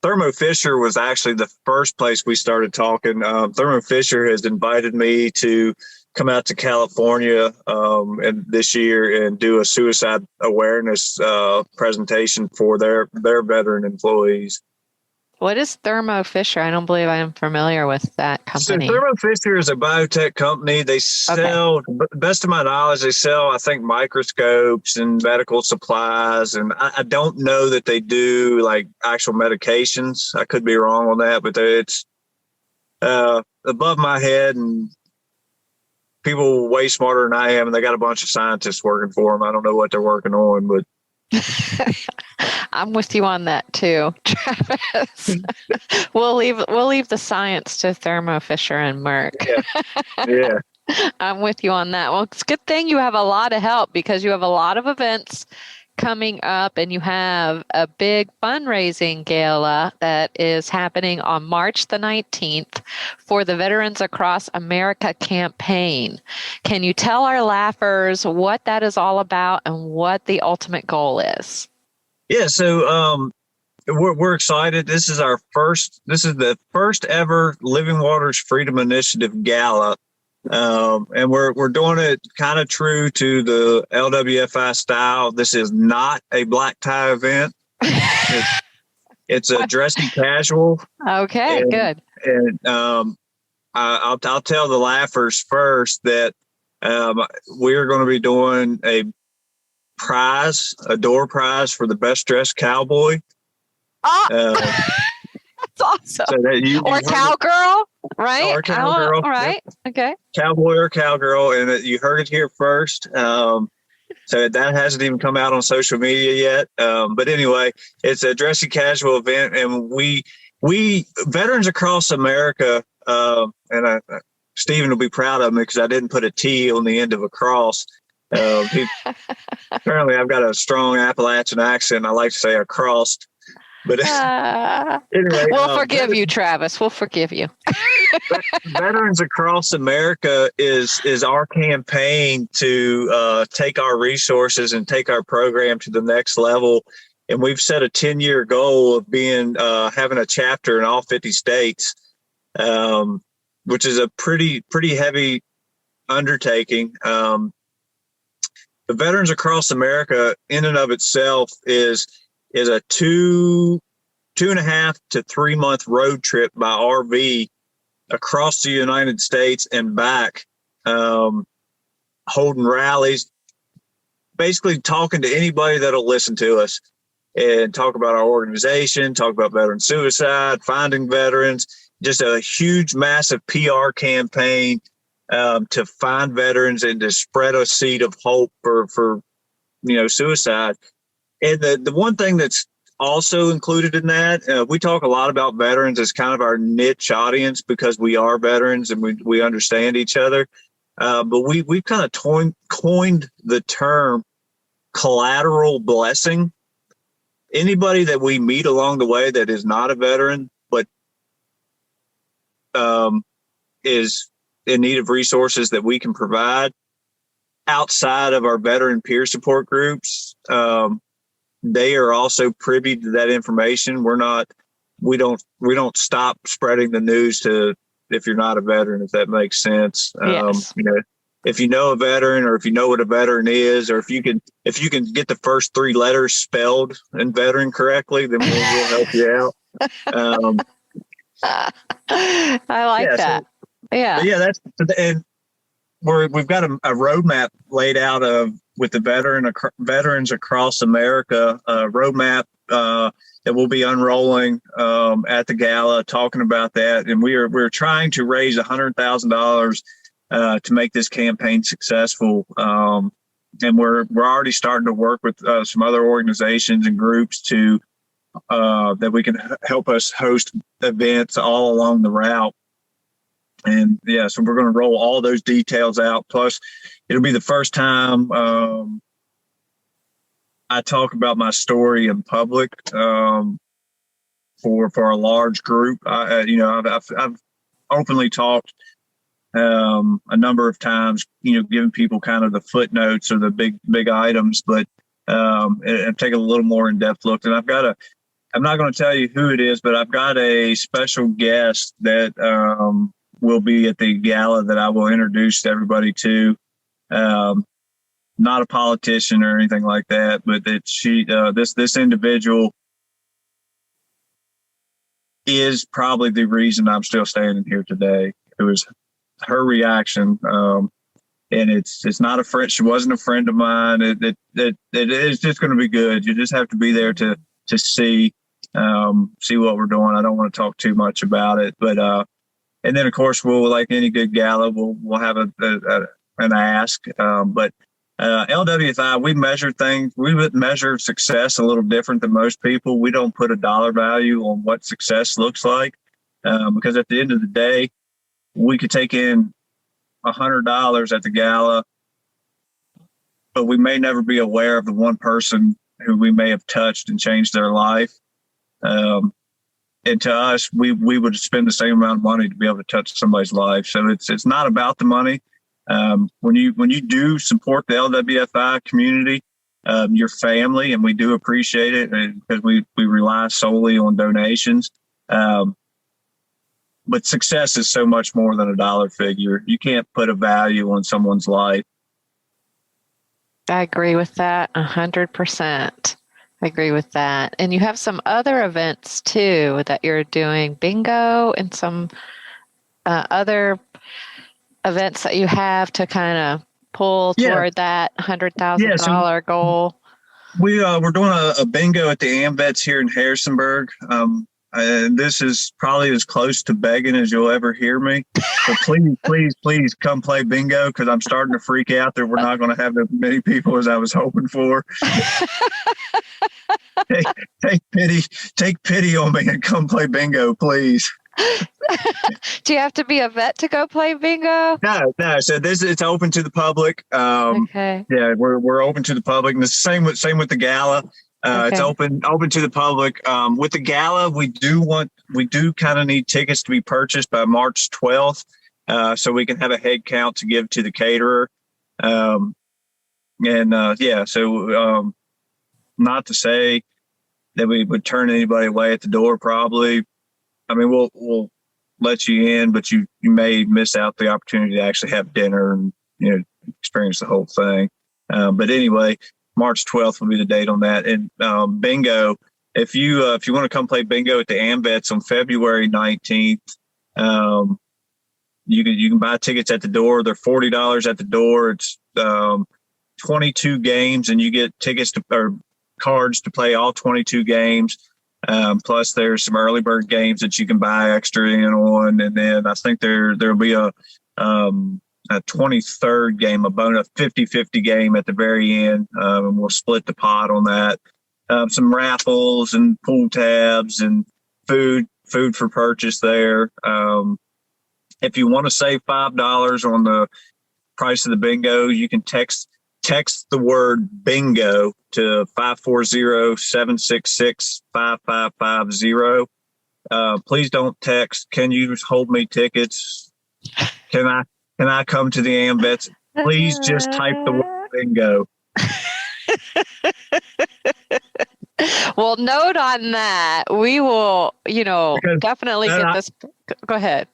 Thermo Fisher was actually the first place we started talking. Thermo Fisher has invited me to come out to California and this year and do a suicide awareness presentation for their veteran employees. What is Thermo Fisher? I don't believe I am familiar with that company. So Thermo Fisher is a biotech company. They sell, best of my knowledge, I think, microscopes and medical supplies. And I don't know that they do like actual medications. I could be wrong on that, but it's above my head, and people way smarter than I am, and they got a bunch of scientists working for them. I don't know what they're working on, but I'm with you on that too, Travis. We'll leave the science to Thermo Fisher and Merck. Yeah. I'm with you on that. Well, it's a good thing you have a lot of help, because you have a lot of events coming up, and you have a big fundraising gala that is happening on March the 19th for the Veterans Across America campaign. Can you tell our laughers what that is all about and what the ultimate goal is? Yeah, so we're excited. This is the first ever Living Waters Freedom Initiative Gala. And we're doing it kind of true to the LWFI style. This is not a black tie event. It's a dressy casual. Okay, good. And I'll tell the laughers first that we're going to be doing a door prize for the best dressed cowboy. That's awesome. So or cowgirl, right? Or cowgirl. Right. Yep. Okay. Cowboy or cowgirl, and you heard it here first. So that hasn't even come out on social media yet. But anyway, it's a dressy casual event, and we veterans across America, and Stephen will be proud of me because I didn't put a T on the end of across. Apparently, I've got a strong Appalachian accent. I like to say across. But anyway, we'll forgive you, Travis. We'll forgive you. Veterans Across America is our campaign to take our resources and take our program to the next level. And we've set a 10-year goal of having a chapter in all 50 states, which is a pretty heavy undertaking. The Veterans Across America, in and of itself, is a 2.5 to 3 month road trip by RV across the United States and back, holding rallies, basically talking to anybody that'll listen to us and talk about our organization, talk about veteran suicide, finding veterans, just a huge, massive PR campaign to find veterans and to spread a seed of hope for suicide. And the one thing that's also included in that, we talk a lot about veterans as kind of our niche audience because we are veterans and we understand each other. But we've kind of coined the term collateral blessing. Anybody that we meet along the way that is not a veteran, but is in need of resources that we can provide outside of our veteran peer support groups, they are also privy to that information. We don't stop spreading the news to if you're not a veteran, if that makes sense. Yes. If you know a veteran, or if you know what a veteran is, or if you can get the first 3 letters spelled in veteran correctly, then we'll help you out. I like that. Yeah, and we've got a roadmap laid out with the Veterans Across America roadmap that we'll be unrolling at the gala, talking about that. And we're trying to raise $100,000 to make this campaign successful. and we're already starting to work with some other organizations and groups to that we can help us host events all along the route. And yeah, so we're going to roll all those details out. Plus, it'll be the first time I talk about my story in public for a large group. I've openly talked a number of times, giving people kind of the footnotes or the big items, but and take a little more in-depth look. And I'm not going to tell you who it is, but I've got a special guest that will be at the gala that I will introduce everybody to. Not a politician or anything like that, but that this individual is probably the reason I'm still standing here today. It was her reaction, and it's not a friend. She wasn't a friend of mine. It is just going to be good. You just have to be there to see what we're doing. I don't want to talk too much about it, but and then of course we'll, like any good gala, we'll have an ask. But LWFI, we measure things. We would measure success a little different than most people. We don't put a dollar value on what success looks like, because at the end of the day, we could take in $100 at the gala, but we may never be aware of the one person who we may have touched and changed their life. And to us, we would spend the same amount of money to be able to touch somebody's life. So it's not about the money. When you do support the LWFI community, your family, and we do appreciate it because we rely solely on donations. But success is so much more than a dollar figure. You can't put a value on someone's life. I agree with that 100%. I agree with that. And you have some other events too that you're doing, bingo and some other events that you have to kind of pull toward that $100,000 goal. We're doing a bingo at the AMVETS here in Harrisonburg. And this is probably as close to begging as you'll ever hear me. So please come play bingo, because I'm starting to freak out that we're not going to have as many people as I was hoping for. Take pity on me and come play bingo, please. Do you have to be a vet to go play bingo? No. So it's open to the public. Okay. Yeah, we're open to the public, and the same with the gala. It's open to the public. With the gala, we do kind of need tickets to be purchased by March 12th, so we can have a head count to give to the caterer. So not to say that we would turn anybody away at the door. Probably, I mean, we'll let you in, but you may miss out the opportunity to actually have dinner and experience the whole thing. But anyway, March 12th will be the date on that. And bingo, if you want to come play bingo at the AMVETS on February 19th, you can buy tickets at the door. They're $40 at the door. It's 22 games, and you get tickets or cards to play all 22 games. Plus, there's some early bird games that you can buy extra in on, and then I think there'll be a 23rd game, a bonus 50-50 game at the very end, and we'll split the pot on that. Some raffles and pool tabs and food for purchase there. If you want to save $5 on the price of the bingo, you can text the word bingo to 540-766-5550. Please don't text, "Can you hold me tickets? Can I come to the AMVETS?" Please just type the word bingo. Well, note on that. We will, definitely get this. Go ahead.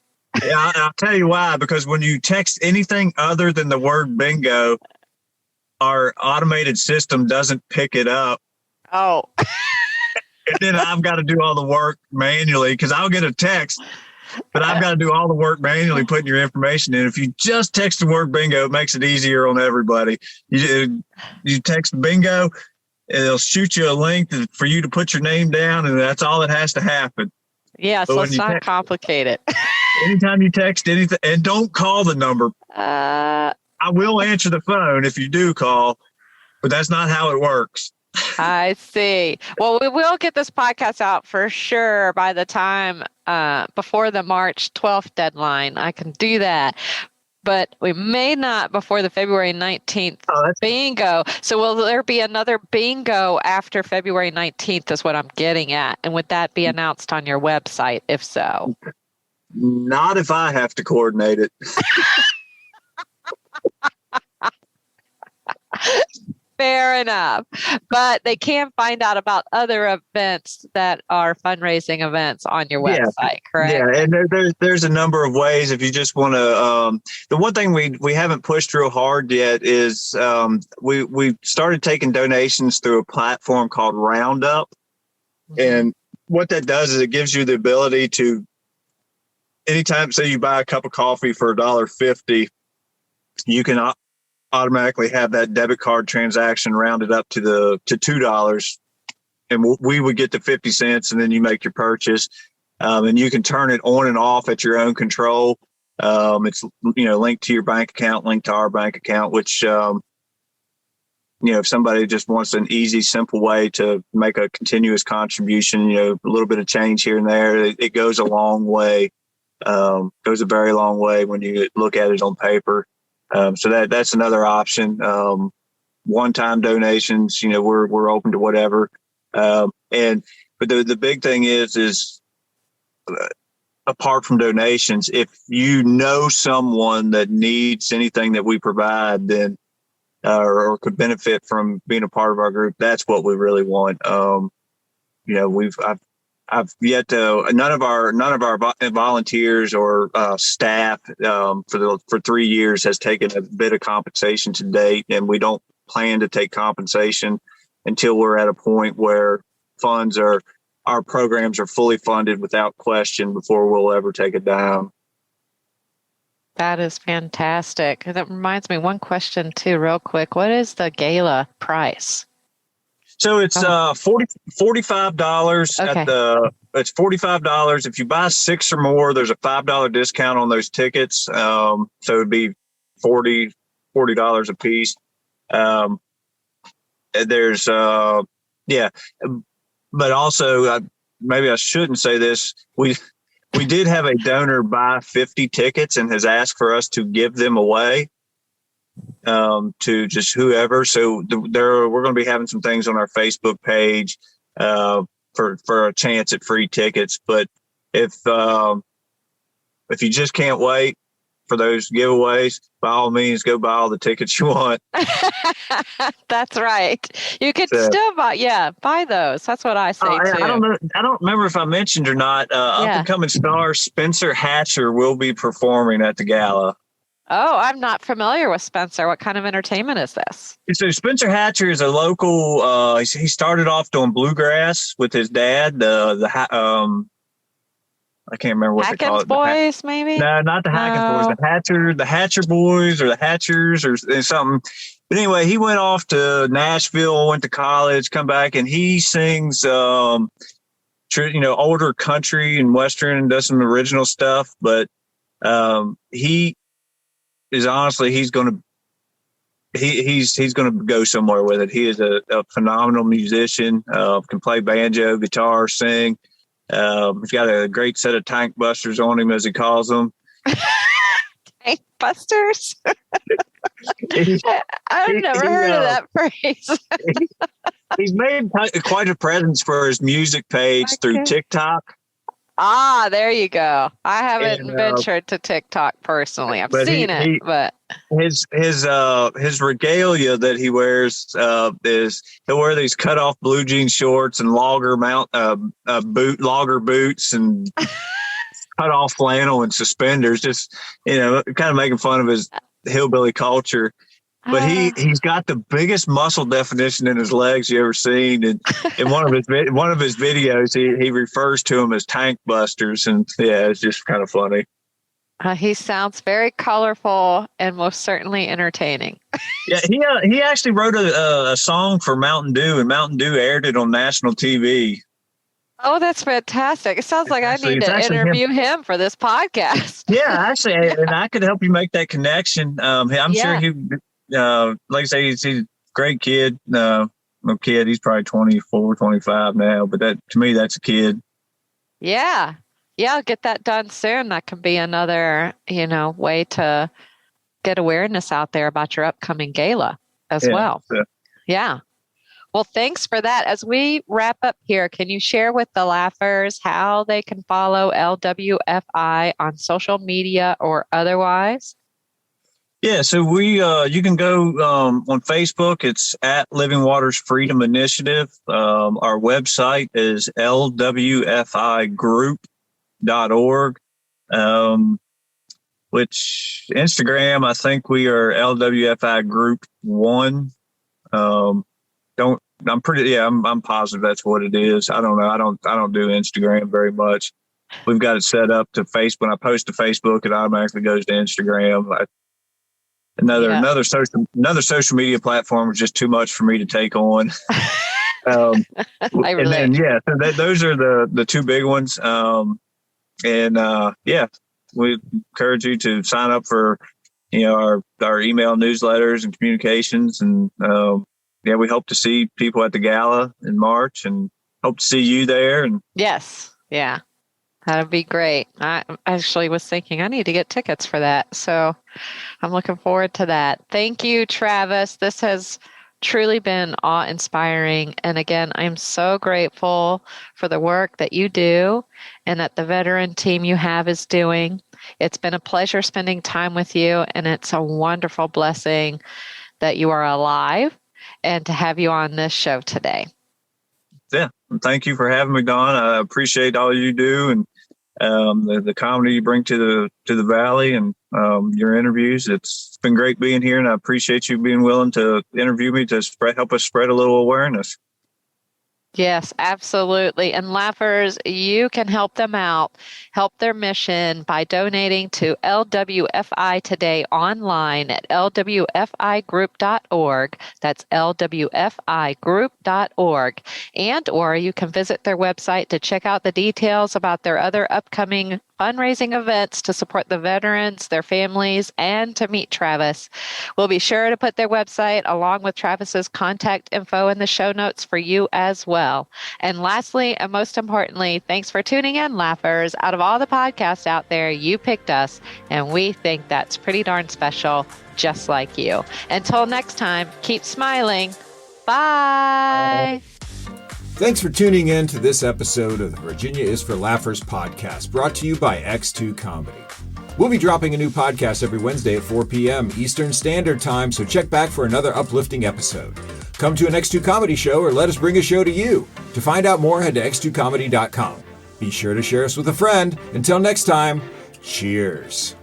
Yeah, I'll tell you why. Because when you text anything other than the word bingo, our automated system doesn't pick it up. Oh. And then I've got to do all the work manually, because I'll get a text, but I've got to do all the work manually putting your information in. If you just text the word bingo, it makes it easier on everybody. You text bingo, it'll shoot you a link for you to put your name down, and that's all that has to happen. Yeah, so it's not complicated. Anytime you text anything, and don't call the number. I will answer the phone if you do call, but that's not how it works. I see. Well, we will get this podcast out for sure by the time before the March 12th deadline. I can do that. But we may not before the February 19th bingo. So will there be another bingo after February 19th is what I'm getting at. And would that be announced on your website, if so? Not if I have to coordinate it. Fair enough. But they can find out about other events that are fundraising events on your website, correct? Yeah, and there's a number of ways if you just want to. The one thing we haven't pushed real hard yet is we started taking donations through a platform called Roundup. Mm-hmm. And what that does is it gives you the ability to, anytime, say you buy a cup of coffee for $1.50, you can automatically have that debit card transaction rounded up to $2, and we would get the 50 cents, and then you make your purchase, and you can turn it on and off at your own control. It's linked to your bank account, linked to our bank account, which if somebody just wants an easy, simple way to make a continuous contribution, a little bit of change here and there, it goes a long way. Goes a very long way when you look at it on paper. So that's another option. One-time donations, we're open to whatever. But the big thing is apart from donations, if you know someone that needs anything that we provide, then or could benefit from being a part of our group, that's what we really want. I've yet to none of our volunteers or staff for 3 years has taken a bit of compensation to date, and we don't plan to take compensation until we're at a point where our programs are fully funded without question before we'll ever take a dime. That is fantastic. That reminds me, one question too, real quick. What is the gala price? So it's $45 okay. It's $45. If you buy 6 or more, there's a $5 discount on those tickets. So it'd be $40 a piece. There's but also maybe I shouldn't say this. We did have a donor buy 50 tickets and has asked for us to give them away. To just whoever. So we're going to be having some things on our Facebook page for a chance at free tickets. But if you just can't wait for those giveaways, by all means, go buy all the tickets you want. That's right. You could still buy those. That's what I say too. I don't remember if I mentioned or not. Up and coming star Spencer Hatcher will be performing at the gala. Oh, I'm not familiar with Spencer. What kind of entertainment is this? So Spencer Hatcher is a local. He started off doing bluegrass with his dad. I can't remember what Hackins they call it. Boys, maybe? No, not the Hackins Boys. The Hatcher Boys or the Hatchers or something. But anyway, he went off to Nashville, went to college, come back, and he sings, older country and Western and does some original stuff. But he is honestly, he's going to go somewhere with it. He is a phenomenal musician, can play banjo, guitar, sing. He's got a great set of tank busters on him, as he calls them. Tank busters? I've never heard of that phrase. He's made quite a presence for his music page through TikTok. Ah, there you go. I haven't ventured to TikTok personally. I've seen it, but his regalia that he wears is he'll wear these cut off blue jean shorts and logger boots and cut off flannel and suspenders, just kind of making fun of his hillbilly culture. But he's got the biggest muscle definition in his legs you ever seen. And in one of his videos, he refers to them as tank busters, and it's just kind of funny. He sounds very colorful and most certainly entertaining. Yeah, he actually wrote a song for Mountain Dew, and Mountain Dew aired it on national TV. Oh, that's fantastic. It sounds like I need to interview him for this podcast. Yeah, actually, and I could help you make that connection. I'm sure he, like I say, he's great kid. No kid. He's probably 24, 25 now, but that to me, that's a kid. Yeah. Yeah, I'll get that done soon. That can be another, way to get awareness out there about your upcoming gala as well. Yeah. Well, thanks for that. As we wrap up here, can you share with the Laughers how they can follow LWFI on social media or otherwise? Yeah, so you can go on Facebook. It's at Living Waters Freedom Initiative. Our website is lwfi.group.org. Which Instagram, I think we are LWFI Group 1. I'm positive that's what it is. I don't know. I don't do Instagram very much. We've got it set up to Facebook. When I post to Facebook, it automatically goes to Instagram. Another social media platform is just too much for me to take on. I and then those are the two big ones. We encourage you to sign up for our email newsletters and communications, and we hope to see people at the gala in March, and hope to see you there. And yes, yeah. That'd be great. I actually was thinking I need to get tickets for that. So I'm looking forward to that. Thank you, Travis. This has truly been awe-inspiring. And again, I'm so grateful for the work that you do and that the veteran team you have is doing. It's been a pleasure spending time with you, and it's a wonderful blessing that you are alive and to have you on this show today. Yeah. Thank you for having me, Dawn. I appreciate all you do, and the comedy you bring to the Valley, and your interviews. It's been great being here, and I appreciate you being willing to interview me to help us spread a little awareness. Yes, absolutely. And Laughers, you can help them out, help their mission by donating to LWFI today online at lwfigroup.org. That's lwfigroup.org. Or you can visit their website to check out the details about their other upcoming fundraising events to support the veterans, their families, and to meet Travis. We'll be sure to put their website along with Travis's contact info in the show notes for you as well. And lastly, and most importantly, thanks for tuning in, Laughers. Out of all the podcasts out there, you picked us, and we think that's pretty darn special, just like you. Until next time, keep smiling. Bye. Thanks for tuning in to this episode of the Virginia is for Laughers podcast, brought to you by X2 Comedy. We'll be dropping a new podcast every Wednesday at 4 p.m. Eastern Standard Time, so check back for another uplifting episode. Come to an X2 Comedy show or let us bring a show to you. To find out more, head to x2comedy.com. Be sure to share us with a friend. Until next time, cheers.